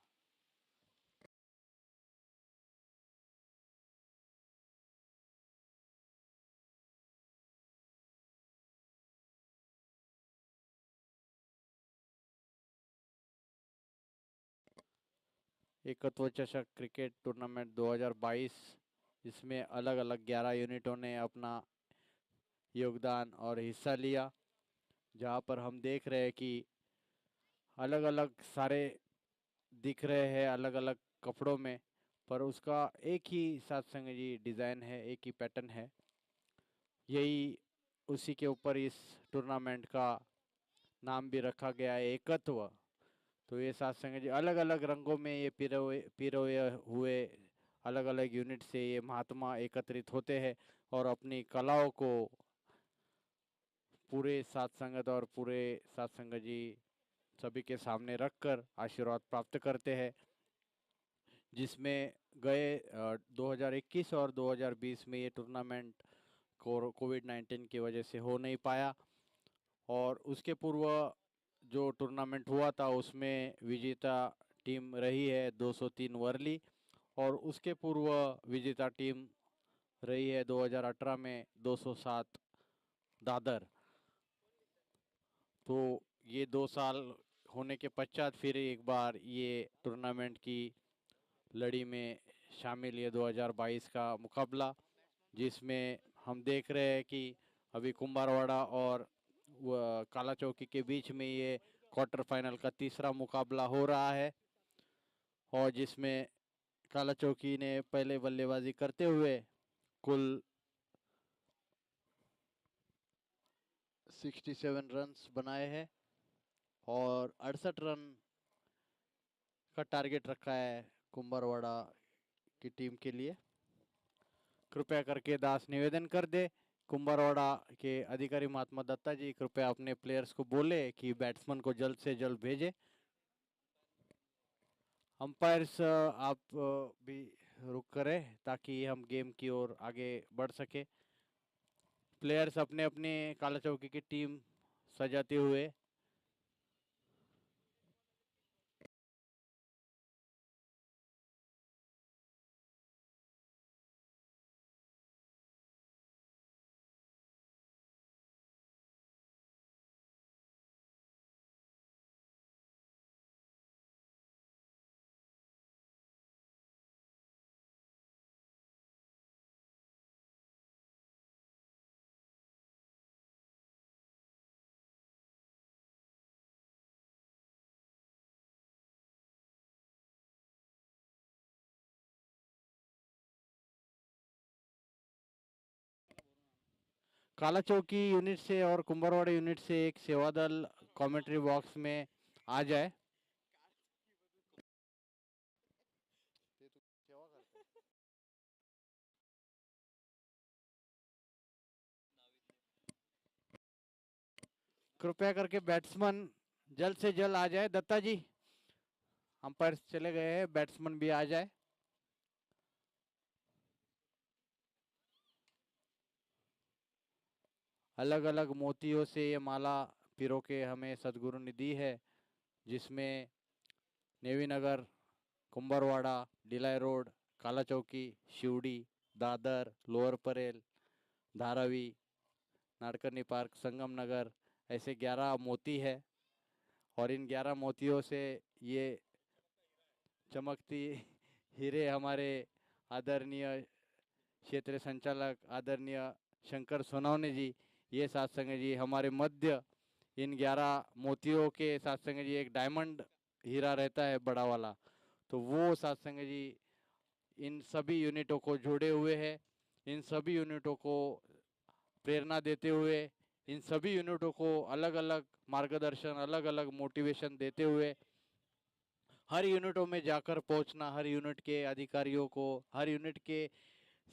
एकत्व चषक क्रिकेट टूर्नामेंट 2022, इसमें अलग अलग 11 यूनिटों ने अपना योगदान और हिस्सा लिया, जहाँ पर हम देख रहे हैं कि अलग अलग सारे दिख रहे हैं अलग अलग कपड़ों में, पर उसका एक ही साथ संग जी डिज़ाइन है, एक ही पैटर्न है। यही उसी के ऊपर इस टूर्नामेंट का नाम भी रखा गया है, एकत्व। तो ये सात संग जी अलग अलग रंगों में ये पिरोए हुए अलग अलग यूनिट से ये महात्मा एकत्रित होते हैं और अपनी कलाओं को पूरे सात संगत और पूरे सात संगत जी सभी के सामने रखकर आशीर्वाद प्राप्त करते हैं, जिसमें गए 2021 और 2020 में ये टूर्नामेंट कोविड-19 की वजह से हो नहीं पाया, और उसके पूर्व जो टूर्नामेंट हुआ था उसमें विजेता टीम रही है 203 वर्ली, और उसके पूर्व विजेता टीम रही है 2018 में 207 दादर। तो ये 2 साल होने के पश्चात फिर एक बार ये टूर्नामेंट की लड़ी में शामिल ये 2022 का मुकाबला, जिसमें हम देख रहे हैं कि अभी कुंभरवाड़ा और काला चौकी के बीच में ये क्वार्टर फाइनल का तीसरा मुकाबला हो रहा है, और जिसमें काला चौकी ने पहले बल्लेबाजी करते हुए कुल 67 रन्स बनाए हैं और 68 रन का टारगेट रखा है कुंभरवाड़ा की टीम के लिए। कृपया करके दास निवेदन कर दे, कुंभरवाड़ा के अधिकारी महात्मा दत्ता जी कृपया अपने प्लेयर्स को बोले कि बैट्समैन को जल्द से जल्द भेजे। अंपायर्स आप भी रुक करें ताकि हम गेम की ओर आगे बढ़ सके। प्लेयर्स अपने अपने काला चौकी की टीम सजाते हुए काला चौकी यूनिट से और कुंभरवाड़ा यूनिट से एक सेवा दल कमेंट्री बॉक्स में आ जाए। कृपया करके बैट्समैन जल्द से जल्द आ जाए। दत्ता जी, अंपायर चले गए हैं, बैट्समैन भी आ जाए। अलग अलग मोतियों से ये माला पिरो के हमें सदगुरु ने दी है, जिसमें नेवी नगर, कुंभरवाड़ा, डिलाई रोड, काला चौकी, शिवड़ी, दादर, लोअर परेल, धारावी, नाडकर्णी पार्क, संगम नगर, ऐसे 11 मोती है। और इन 11 मोतियों से ये चमकती हीरे हमारे आदरणीय क्षेत्र संचालक आदरणीय शंकर सोनवने जी, ये सातसंग जी हमारे मध्य इन 11 मोतियों के सातसंग जी एक डायमंड हीरा रहता है बड़ा वाला, तो वो सातसंग जी इन सभी यूनिटों को जोड़े हुए हैं। इन सभी यूनिटों को प्रेरणा देते हुए, इन सभी यूनिटों को अलग अलग मार्गदर्शन, अलग अलग मोटिवेशन देते हुए हर यूनिटों में जाकर पहुंचना, हर यूनिट के अधिकारियों को, हर यूनिट के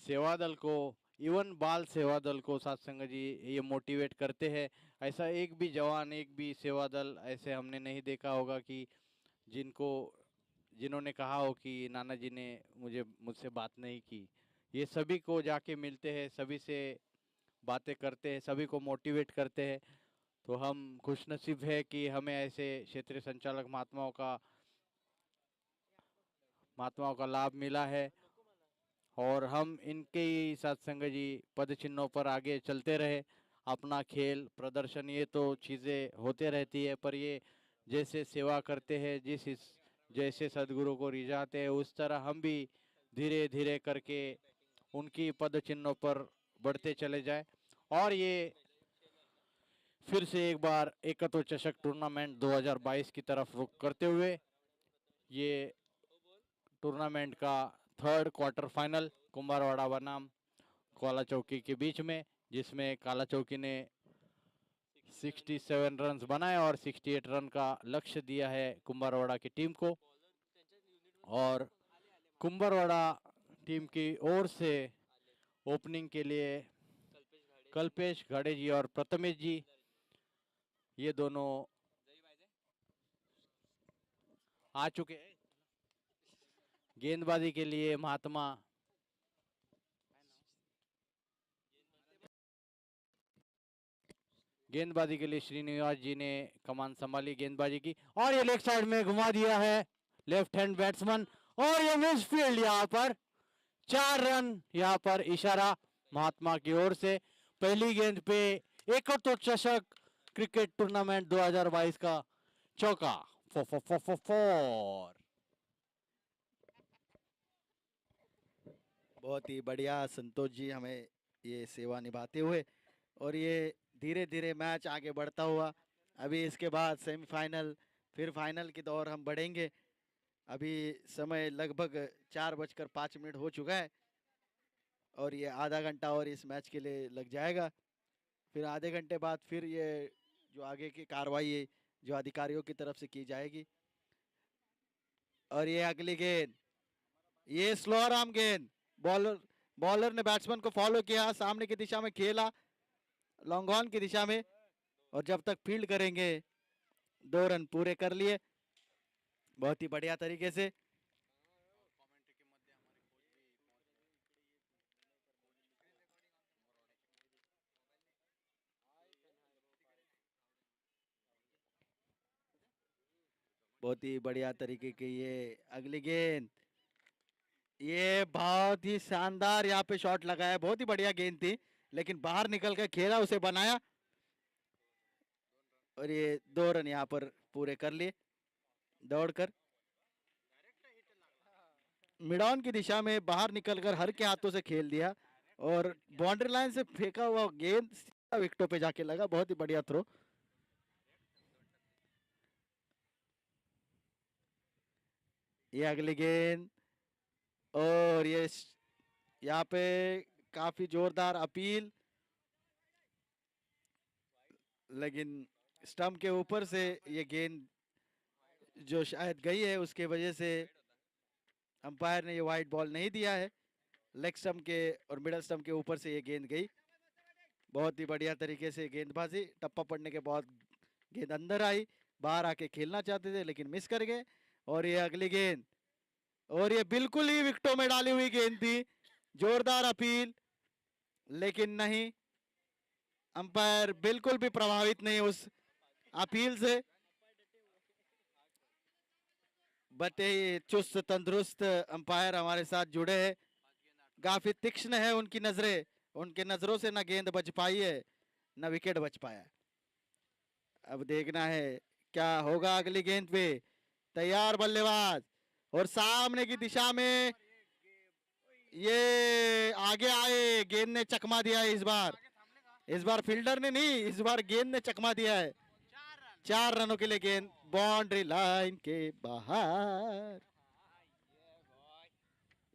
सेवा दल को, इवन बाल सेवा दल को सत्संग जी ये मोटिवेट करते हैं। ऐसा एक भी जवान, एक भी सेवा दल ऐसे हमने नहीं देखा होगा कि जिन्होंने कहा हो कि नाना जी ने मुझसे बात नहीं की। ये सभी को जाके मिलते हैं, सभी से बातें करते हैं, सभी को मोटिवेट करते हैं। तो हम खुशनसीब है कि हमें ऐसे क्षेत्रीय संचालक महात्माओं का लाभ मिला है, और हम इनके ही सत्संग जी पद चिन्हों पर आगे चलते रहे। अपना खेल प्रदर्शन ये तो चीज़ें होते रहती है, पर ये जैसे सेवा करते हैं, जैसे सदगुरु को रिझाते हैं, उस तरह हम भी धीरे धीरे करके उनकी पद चिन्हों पर बढ़ते चले जाए। और ये फिर से एक बार एकतो चषक टूर्नामेंट 2022 की तरफ रुख करते हुए, ये टूर्नामेंट का 3rd क्वार्टर फाइनल कुंभारवाड़ा बनाम काला चौकी के बीच में, जिसमें काला चौकी ने 67 रन्स बनाए और 68 रन का लक्ष्य दिया है कुंभारवाड़ा की टीम को। और कुंभारवाड़ा टीम की ओर से ओपनिंग के लिए कल्पेश घाड़े जी और प्रथमेश जी, ये दोनों आ चुके हैं। गेंदबाजी के लिए श्रीनिवास जी ने कमान संभाली गेंदबाजी की, और ये लेग साइड में घुमा दिया है लेफ्ट हैंड बैट्समैन, और ये मिस फील्ड, यहाँ पर 4 रन यहाँ पर इशारा महात्मा की ओर से। पहली गेंद पे एकतो चषक क्रिकेट टूर्नामेंट 2022 का चौका 4। बहुत ही बढ़िया संतोष जी हमें ये सेवा निभाते हुए, और ये धीरे धीरे मैच आगे बढ़ता हुआ, अभी इसके बाद सेमीफाइनल, फिर फाइनल की दौर हम बढ़ेंगे। अभी समय लगभग 4:05 हो चुका है, और ये आधा घंटा और इस मैच के लिए लग जाएगा। फिर आधे घंटे बाद फिर ये जो आगे की कार्रवाई है जो अधिकारियों की तरफ से की जाएगी। और ये अगली गेंद, ये स्लो आराम गेंद, बॉलर ने बैट्समैन को फॉलो किया, सामने की दिशा में खेला, लॉन्ग ऑन की दिशा में, और जब तक फील्ड करेंगे 2 रन पूरे कर लिए बहुत ही बढ़िया तरीके से। बहुत ही बढ़िया तरीके की ये अगली गेंद, ये बहुत ही शानदार यहाँ पे शॉट लगाया, बहुत ही बढ़िया गेंद थी, लेकिन बाहर निकल कर खेला, उसे बनाया, और ये 2 रन यहाँ पर पूरे कर लिए दौड़कर। मिड ऑन की दिशा में बाहर निकलकर हर के हाथों से खेल दिया, और बाउंड्री लाइन से फेंका हुआ गेंद सीधा विकेटों पे जाके लगा, बहुत ही बढ़िया थ्रो। ये अगली गेंद, और ये यहाँ पे काफी जोरदार अपील, लेकिन स्टंप के ऊपर से ये गेंद जो शायद गई है, उसके वजह से अंपायर ने ये वाइड बॉल नहीं दिया है। लेग स्टंप के और मिडल स्टंप के ऊपर से ये गेंद गई, बहुत ही बढ़िया तरीके से गेंदबाजी, टप्पा पड़ने के बाद गेंद अंदर आई, बाहर आके खेलना चाहते थे लेकिन मिस कर गए। और ये अगली गेंद, और ये बिल्कुल ही विकेटों में डाली हुई गेंद थी। जोरदार अपील, लेकिन नहीं, अंपायर बिल्कुल भी प्रभावित नहीं उस अपील से। बट ये चुस्त तंदुरुस्त अंपायर हमारे साथ जुड़े हैं, काफी तीक्ष्ण है उनकी नजरें, उनके नजरों से ना गेंद बच पाई है ना विकेट बच पाया। अब देखना है क्या होगा अगली गेंद पे। तैयार बल्लेबाज, और सामने की दिशा में ये आगे आए, गेंद ने चकमा दिया है इस बार फील्डर ने नहीं, इस बार गेंद ने चकमा दिया है। 4 रनों के लिए गेंद बाउंड्री लाइन के बाहर।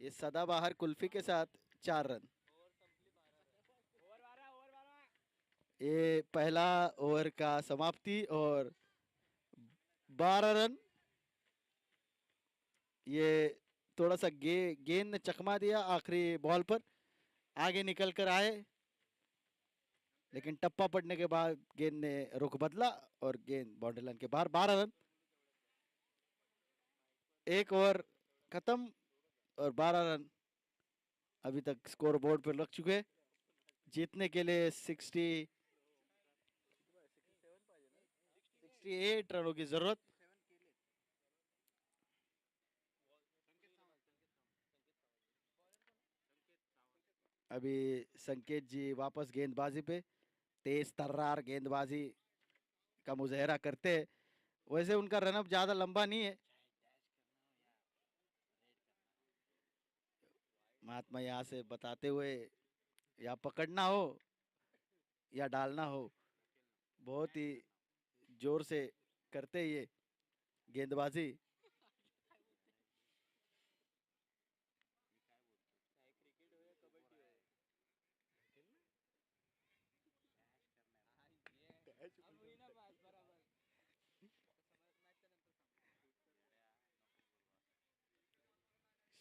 ये सदाबहार कुल्फी के साथ 4 रन। ये पहला ओवर का समाप्ति और 12 रन। ये थोड़ा सा गेंद ने चकमा दिया आखिरी बॉल पर, आगे निकल कर आए लेकिन टप्पा पड़ने के बाद गेंद ने रुख बदला और गेंद बाउंड्री लाइन के बाहर। 12 रन, एक ओवर खत्म और 12 रन अभी तक स्कोर बोर्ड पर लग चुके। जीतने के लिए 68 रनों की जरूरत। अभी संकेत जी वापस गेंदबाजी पे, तेज तर्रार गेंदबाजी का मुजाहरा करते हैं। वैसे उनका रनअप ज्यादा लंबा नहीं है। महात्मा यहाँ से बताते हुए, या पकड़ना हो या डालना हो, बहुत ही जोर से करते ये गेंदबाजी।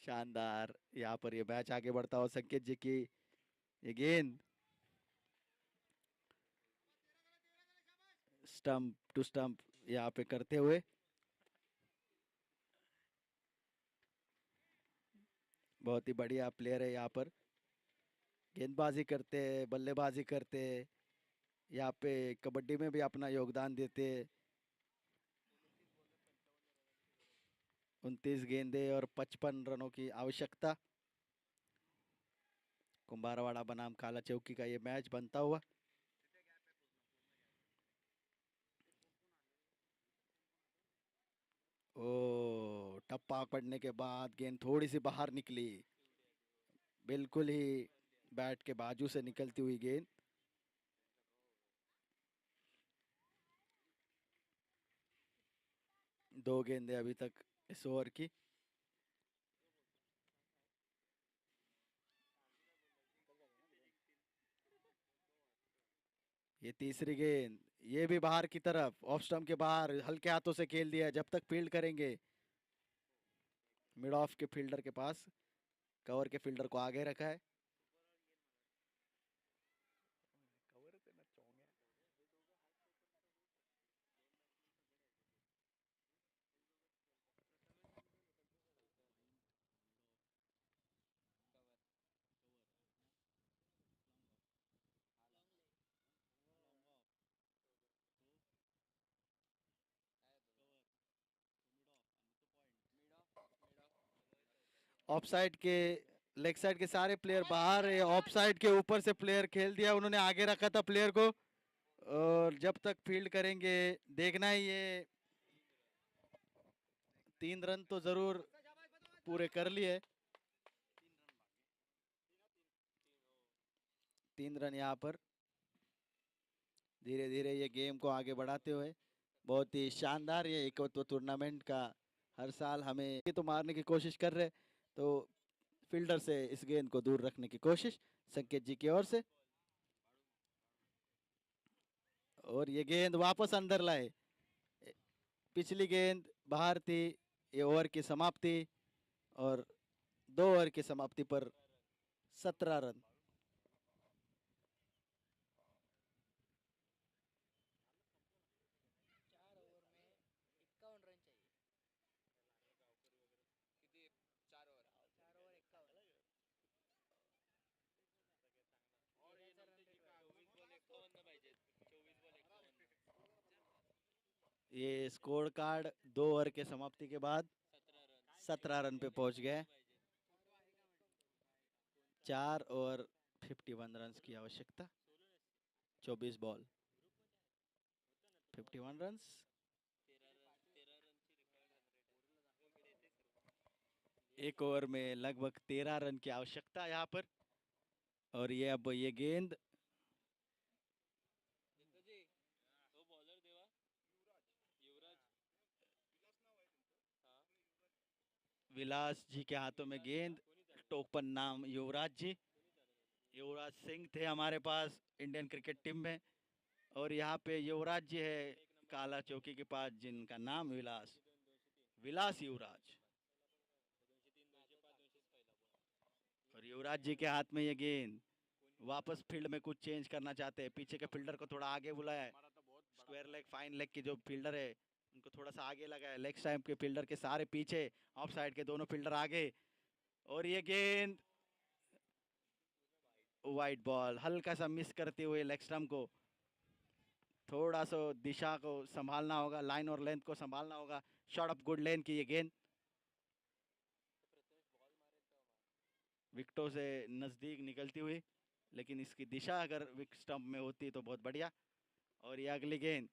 शानदार, यहाँ पर ये मैच आगे बढ़ता हो। संकेत जी की ये गेंद स्टंप टू स्टंप यहाँ पे करते हुए, बहुत ही बढ़िया प्लेयर है यहाँ पर, गेंदबाजी करते, बल्लेबाजी करते, यहाँ पे कबड्डी में भी अपना योगदान देते। 29 गेंदे और 55 रनों की आवश्यकता। कुंभारवाड़ा बनाम काला चौकी का ये मैच बनता हुआ। ओ, टप्पा पड़ने के बाद गेंद थोड़ी सी बाहर निकली, बिल्कुल ही बैट के बाजू से निकलती हुई गेंद। दो गेंदें अभी तक इस ओवर की। ये तीसरी गेंद, ये भी बाहर की तरफ, ऑफ स्टंप के बाहर, हल्के हाथों से खेल दिया। जब तक फील्ड करेंगे, मिड ऑफ के फील्डर के पास, कवर के फील्डर को आगे रखा है। ऑफ साइड के, लेग साइड के सारे प्लेयर बाहर है, ऑफ साइड के ऊपर से प्लेयर खेल दिया, उन्होंने आगे रखा था प्लेयर को। और जब तक फील्ड करेंगे, देखना है ये 3 रन तो जरूर पूरे कर लिए। 3 रन यहाँ पर धीरे धीरे ये गेम को आगे बढ़ाते हुए। बहुत ही शानदार ये एकत्व टूर्नामेंट का, हर साल हमें ये तो मारने की कोशिश कर रहे, तो फील्डर से इस गेंद को दूर रखने की कोशिश संकेत जी की ओर से। और ये गेंद वापस अंदर लाए, पिछली गेंद बाहर थी। ये ओवर की समाप्ति, और 2 ओवर की समाप्ति पर 17 रन। ये स्कोर कार्ड 2 ओवर के समाप्ति के बाद 17 रन पे पहुंच गए। 4 ओवर 51 रन की आवश्यकता, 24 बॉल 51 रन। एक ओवर में लगभग 13 रन की आवश्यकता यहाँ पर। और ये अब ये गेंद विलास जी के हाथों में गेंद। टोपन नाम युवराज जी, युवराज सिंह थे हमारे पास इंडियन क्रिकेट टीम में। और यहाँ पे युवराज जी है काला चौकी के पास, जिनका नाम विलास, विलास युवराज। और युवराज जी के हाथ में ये गेंद। वापस फील्ड में कुछ चेंज करना चाहते हैं, पीछे के फील्डर को थोड़ा आगे बुलाया है। स्क्वायर लेग फाइन लेग की जो फील्डर है उनको थोड़ा सा आगे लगा है। लेग स्टंप के फील्डर के सारे पीछे, ऑफ साइड के दोनों फील्डर आगे। और ये गेंद वाइड बॉल, हल्का सा मिस करते हुए लेग स्टंप को। थोड़ा सा दिशा को संभालना होगा, लाइन और लेंथ को संभालना होगा। शॉट ऑफ गुड लेंथ की ये गेंद विकेटों से नजदीक निकलती हुई, लेकिन इसकी दिशा अगर विकेट स्टंप में होती तो बहुत बढ़िया। और ये अगली गेंद,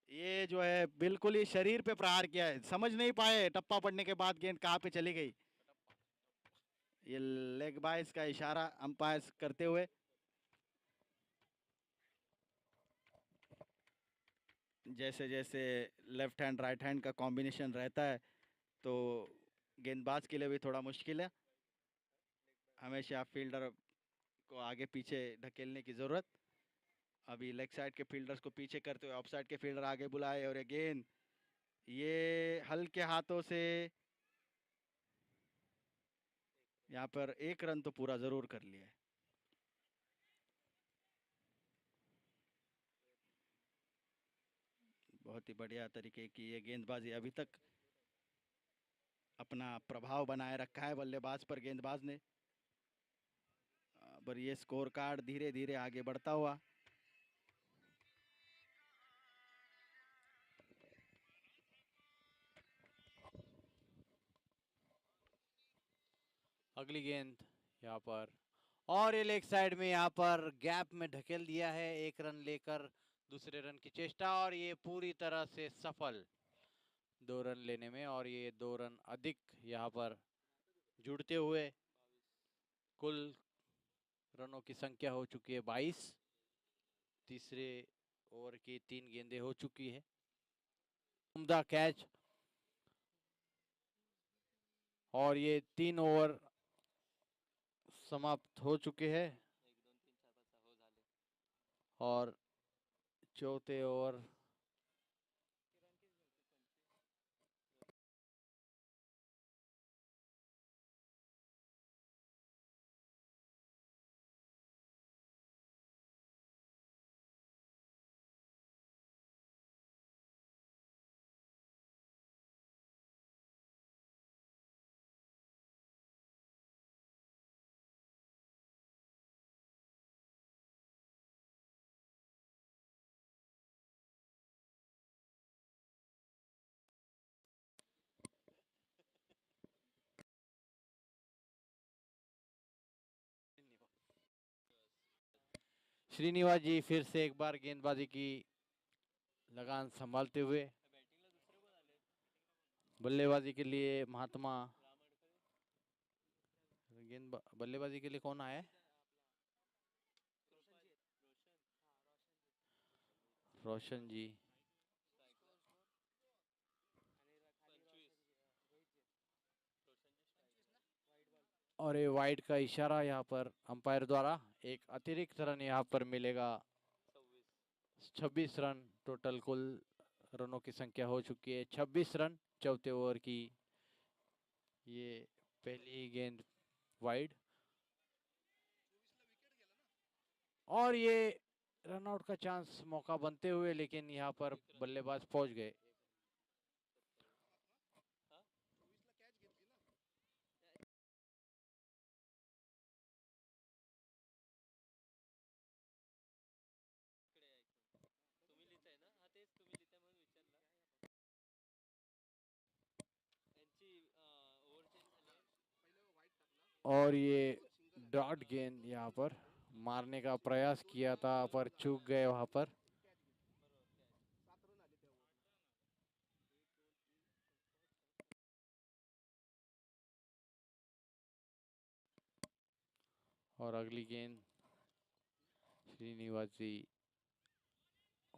ये जो है बिल्कुल ही शरीर पे प्रहार किया है, समझ नहीं पाए टप्पा पड़ने के बाद गेंद कहाँ पे चली गई। ये लेग बाइस का इशारा अंपायर करते हुए। जैसे जैसे लेफ्ट हैंड राइट हैंड का कॉम्बिनेशन रहता है तो गेंदबाज के लिए भी थोड़ा मुश्किल है। हमेशा फील्डर को आगे पीछे ढकेलने की जरूरत। अभी लेग साइड के फील्डर्स को पीछे करते हुए ऑफ साइड के फील्डर आगे बुलाए। और ये गेंद ये हल्के हाथों से यहाँ पर 1 रन तो पूरा जरूर कर लिया है। बहुत ही बढ़िया तरीके की ये गेंदबाजी, अभी तक अपना प्रभाव बनाए रखा है बल्लेबाज पर गेंदबाज ने। पर ये स्कोर कार्ड धीरे धीरे आगे बढ़ता हुआ। अगली गेंद यहाँ पर, और ये लेग साइड में यहाँ पर गैप में ढकेल दिया है। 1 रन लेकर दूसरे रन की चेष्टा, और ये पूरी तरह से सफल 2 रन लेने में। और ये 2 रन अधिक यहाँ पर जुड़ते हुए कुल रनों की संख्या हो चुकी है 22। तीसरे ओवर की 3 गेंदें हो चुकी है। उम्दा कैच, और ये 3 ओवर समाप्त हो चुके हैं। और चौथे ओवर श्रीनिवास जी फिर से एक बार गेंदबाजी की लगान संभालते हुए। बल्लेबाजी के लिए महात्मा, बल्लेबाजी के लिए कौन आया है? रोशन जी। और ये वाइड का इशारा यहाँ पर अंपायर द्वारा। एक अतिरिक्त रन यहाँ पर मिलेगा। 26 रन टोटल कुल रनों की संख्या हो चुकी है। 26 रन चौथे ओवर की ये पहली गेंद वाइड, और ये रनआउट का चांस मौका बनते हुए, लेकिन यहाँ पर बल्लेबाज पहुंच गए। और ये डॉट गेंद यहाँ पर मारने का प्रयास किया था पर चूक गए वहां पर। और अगली गेंद श्रीनिवास जी,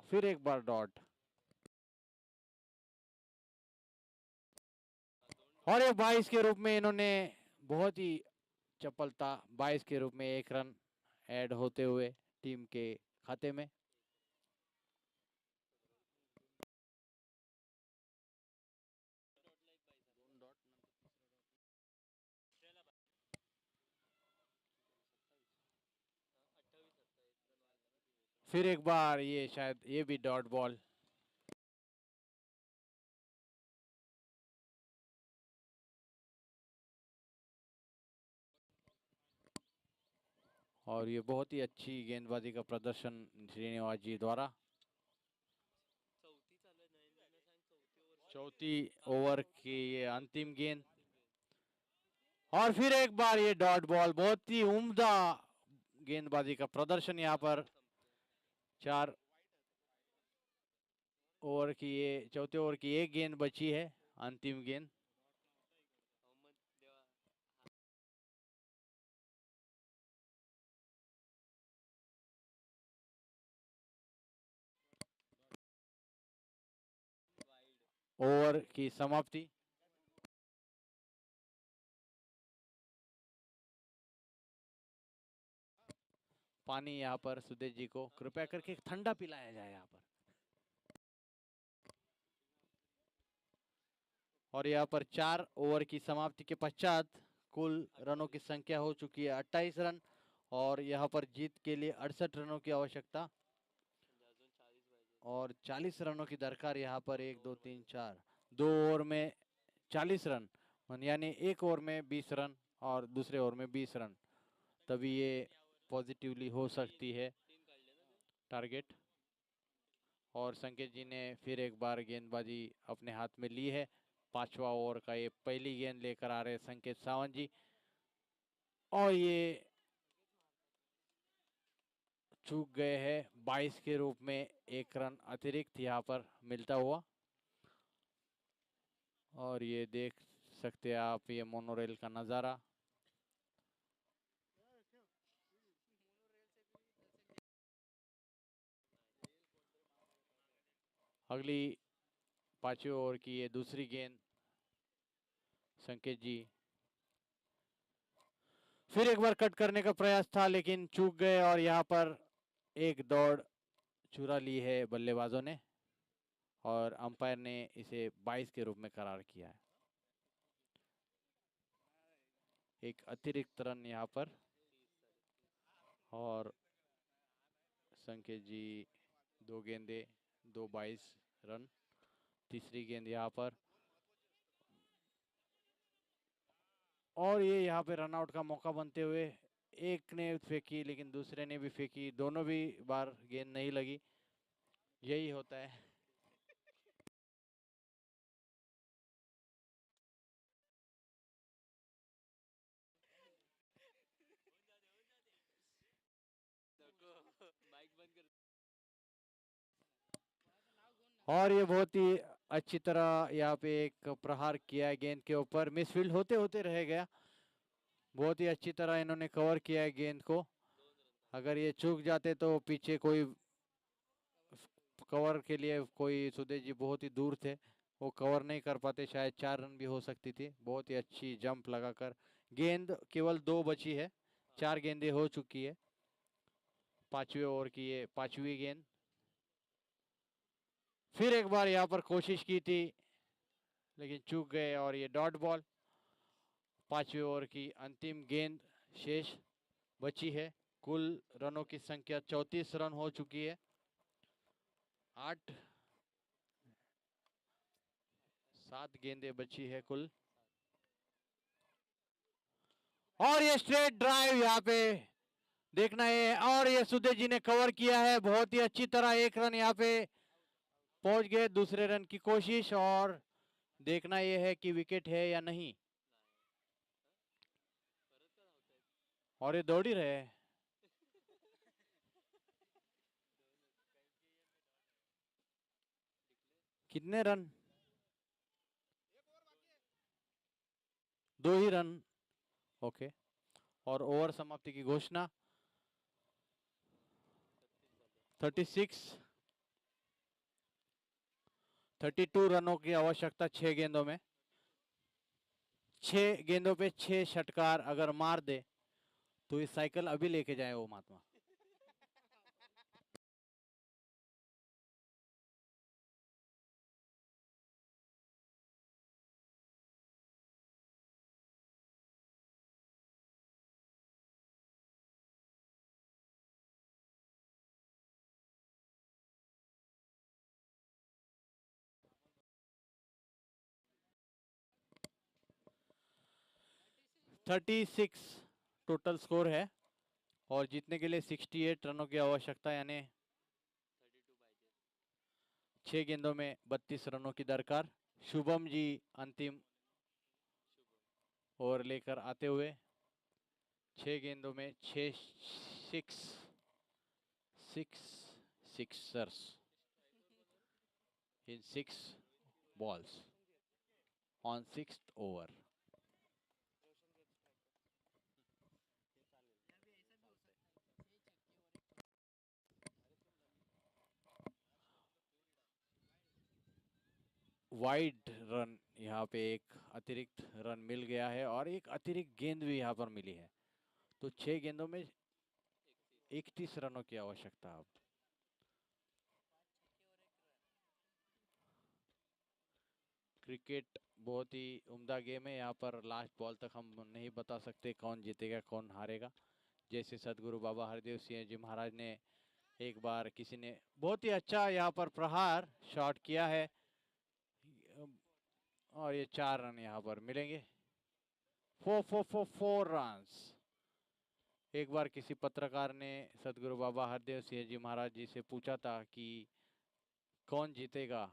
फिर एक बार डॉट, और ये 22 के रूप में इन्होंने बहुत ही चपलता 22 के रूप में 1 रन ऐड होते हुए टीम के खाते में। फिर एक बार ये शायद ये भी डॉट बॉल। और ये बहुत ही अच्छी गेंदबाजी का प्रदर्शन श्रीनिवास जी द्वारा। चौथी ओवर की ये अंतिम गेंद, और फिर एक बार ये डॉट बॉल। बहुत ही उम्दा गेंदबाजी का प्रदर्शन यहाँ पर। 4 ओवर की ये चौथे ओवर की एक गेंद बची है, अंतिम गेंद। ओवर की समाप्ति। पानी यहाँ पर सुदेश जी को कृपया करके ठंडा पिलाया जाए यहाँ पर। और यहाँ पर 4 ओवर की समाप्ति के पश्चात कुल रनों की संख्या हो चुकी है 28 रन, और यहाँ पर जीत के लिए 68 रनों की आवश्यकता और 40 रनों की दरकार। यहाँ पर 1 2 3 4 2 ओवर में 40 रन, यानी एक ओवर में 20 रन और दूसरे ओवर में 20 रन, तभी ये पॉजिटिवली हो सकती है टारगेट। और संकेत जी ने फिर एक बार गेंदबाजी अपने हाथ में ली है। 5वां ओवर का ये पहली गेंद लेकर आ रहे संकेत सावंत जी, और ये चूक गए हैं 22 के रूप में 1 रन अतिरिक्त यहाँ पर मिलता हुआ। और ये देख सकते हैं आप ये मोनोरेल का नज़ारा। अगली 5वें ओवर की ये दूसरी गेंद, संकेत जी फिर एक बार कट करने का प्रयास था लेकिन चूक गए, और यहाँ पर एक दौड़ चुरा ली है बल्लेबाजों ने, और अंपायर ने इसे 22 के रूप में करार किया है। एक अतिरिक्त रन यहाँ पर, और संकेत जी 2 गेंदे 2 22 रन। तीसरी गेंद यहाँ पर, और ये यहाँ पे रनआउट का मौका बनते हुए एक ने फेंकी लेकिन दूसरे ने भी फेंकी, दोनों भी बार गेंद नहीं लगी। यही होता है। और ये बहुत ही अच्छी तरह यहाँ पे एक प्रहार किया है गेंद के ऊपर, मिसफील्ड होते होते रह गया। बहुत ही अच्छी तरह इन्होंने कवर किया है गेंद को। अगर ये चूक जाते तो पीछे कोई कवर के लिए कोई सुदेश जी बहुत ही दूर थे, वो कवर नहीं कर पाते, शायद 4 रन भी हो सकती थी। बहुत ही अच्छी जंप लगाकर गेंद केवल 2 बची है, 4 गेंदें हो चुकी है। 5वें ओवर की ये 5वीं गेंद, फिर एक बार यहाँ पर कोशिश की थी लेकिन चूक गए, और ये डॉट बॉल। 5वें ओवर की अंतिम गेंद शेष बची है। कुल रनों की संख्या 34 रन हो चुकी है। 7 गेंदें बची है कुल, और ये स्ट्रेट ड्राइव यहाँ पे देखना है, और ये सुदेश जी ने कवर किया है बहुत ही अच्छी तरह। 1 रन यहाँ पे पहुंच गए। दूसरे रन की कोशिश, और देखना यह है कि विकेट है या नहीं। और ये दौड़ ही रहे हैं। कितने रन? 2 ही रन। ओके, और ओवर समाप्ति की घोषणा। 32 रनों की आवश्यकता 6 गेंदों में। 6 गेंदों पे 6 षटकार अगर मार दे तो ये साइकिल अभी लेके जाए वो महात्मा। थर्टी सिक्स टोटल स्कोर है और जीतने के लिए 68 रनों की आवश्यकता, यानी 6 गेंदों में 32 रनों की दरकार। शुभम जी अंतिम ओवर लेकर आते हुए 6 गेंदों में 6 Sixers in 6 balls on 6th over. Wide run, यहाँ पे एक अतिरिक्त रन मिल गया है और एक अतिरिक्त गेंद भी यहाँ पर मिली है। तो 6 गेंदों में 31 रनों की आवश्यकता। अब क्रिकेट बहुत ही उम्दा गेम है। यहाँ पर लास्ट बॉल तक हम नहीं बता सकते कौन जीतेगा कौन हारेगा। जैसे सदगुरु बाबा हरदेव सिंह जी महाराज ने एक बार किसी ने बहुत ही अच्छा यहाँ पर प्रहार शॉट किया है और ये 4 रन यहाँ पर मिलेंगे। 4 रन्स। एक बार किसी पत्रकार ने सदगुरु बाबा हरदेव सिंह जी महाराज जी से पूछा था कि कौन जीतेगा,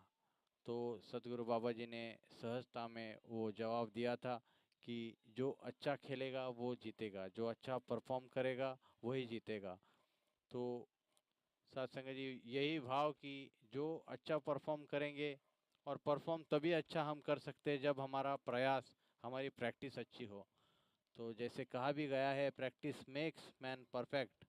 तो सदगुरु बाबा जी ने सहजता में वो जवाब दिया था कि जो अच्छा खेलेगा वो जीतेगा, जो अच्छा परफॉर्म करेगा वही जीतेगा। तो सत्संग जी यही भाव कि जो अच्छा परफॉर्म करेंगे, और परफॉर्म तभी अच्छा हम कर सकते हैं जब हमारा प्रयास, हमारी प्रैक्टिस अच्छी हो। तो जैसे कहा भी गया है, प्रैक्टिस मेक्स मैन परफेक्ट।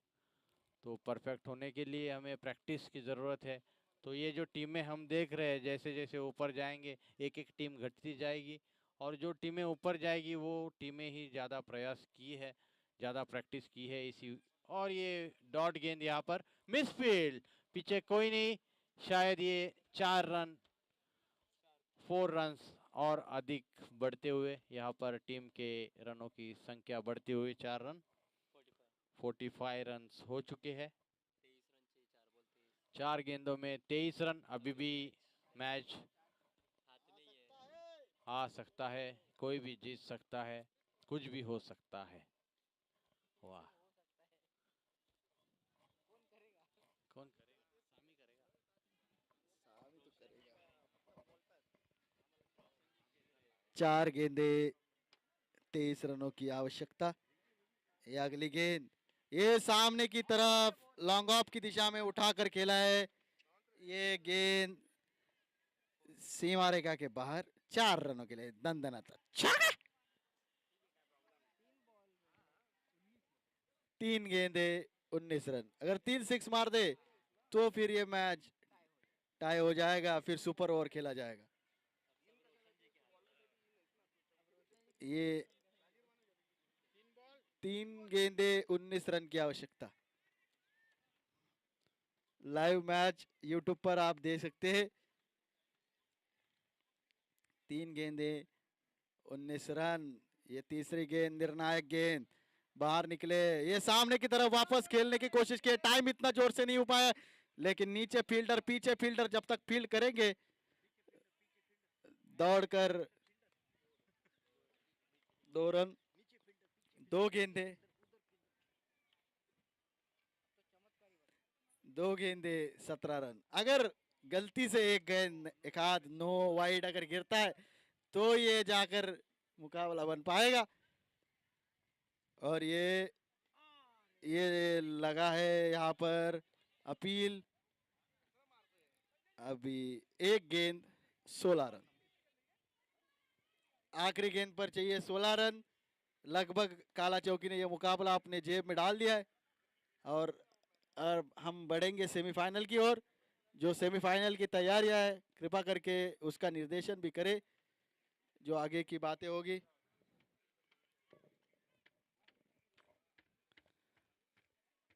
तो परफेक्ट होने के लिए हमें प्रैक्टिस की ज़रूरत है। तो ये जो टीमें हम देख रहे हैं, जैसे जैसे ऊपर जाएंगे एक एक टीम घटती जाएगी, और जो टीमें ऊपर जाएगी वो टीमें ही ज़्यादा प्रयास की है, ज़्यादा प्रैक्टिस की है इसी। और ये डॉट गेंद यहाँ पर मिसफील्ड, पीछे कोई नहीं, शायद ये 4 रन 4 रन्स और अधिक बढ़ते हुए, यहाँ पर टीम के रनों की संख्या बढ़ती हुई 4 रन 45 रन्स हो चुके हैं। 4 गेंदों में 23 रन। अभी भी मैच आ सकता है, कोई भी जीत सकता है, कुछ भी हो सकता है। वाह, कौन करेगा? सामी करेगा। 4 गेंदे 23 रनों की आवश्यकता। ये अगली गेंद, ये सामने की तरफ लॉन्ग ऑफ की दिशा में उठाकर खेला है। ये गेंद सीमा रेखा के बाहर, 4 रनों के लिए दंदनाता छक्का। 3 गेंदे 19 रन। अगर 3 6 मार दे तो फिर ये मैच टाई हो जाएगा, फिर सुपर ओवर खेला जाएगा। ये 3 गेंदे 19 रन की आवश्यकता। लाइव मैच यूट्यूब पर आप देख सकते हैं। 3 गेंदे 19 रन। ये तीसरी गेंद निर्णायक गेंद, बाहर निकले, ये सामने की तरफ वापस खेलने की कोशिश की। टाइम इतना जोर से नहीं हो पाया, लेकिन नीचे फील्डर पीछे फील्डर जब तक फील्ड करेंगे दौड़कर 2 रन। 2 गेंदे 17 रन। अगर गलती से एक गेंद एक आध नो वाइड अगर गिरता है तो ये जाकर मुकाबला बन पाएगा। और ये ये लगा है यहाँ पर अपील। अभी एक गेंद 16 रन, आखिरी गेंद पर चाहिए 16 रन। लगभग काला चौकी ने यह मुकाबला अपने जेब में डाल दिया है और अब हम बढ़ेंगे सेमीफाइनल की ओर। जो सेमीफाइनल की तैयारियां है कृपा करके उसका निर्देशन भी करे, जो आगे की बातें होगी।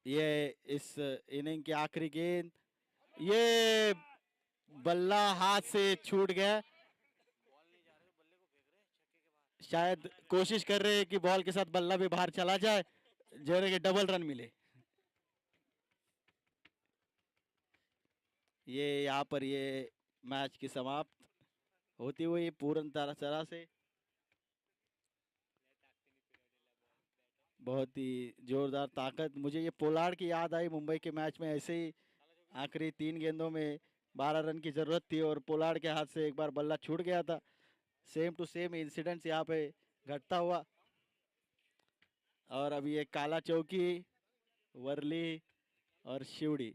ये इस इनिंग की आखिरी गेंद, ये बल्ला हाथ से छूट गया। शायद कोशिश कर रहे हैं कि बॉल के साथ बल्ला भी बाहर चला जाए, जैसे कि डबल रन मिले। ये यहाँ पर ये मैच की समाप्त होती हुई पूर्ण तरह से। बहुत ही जोरदार ताकत। मुझे ये पोलार्ड की याद आई, मुंबई के मैच में ऐसे ही आखिरी 3 गेंदों में 12 रन की जरूरत थी और पोलार्ड के हाथ से एक बार बल्ला छूट गया था। सेम टू सेम इंसिडेंट्स यहाँ पे घटता हुआ। और अभी ये काला चौकी, वर्ली और शिवड़ी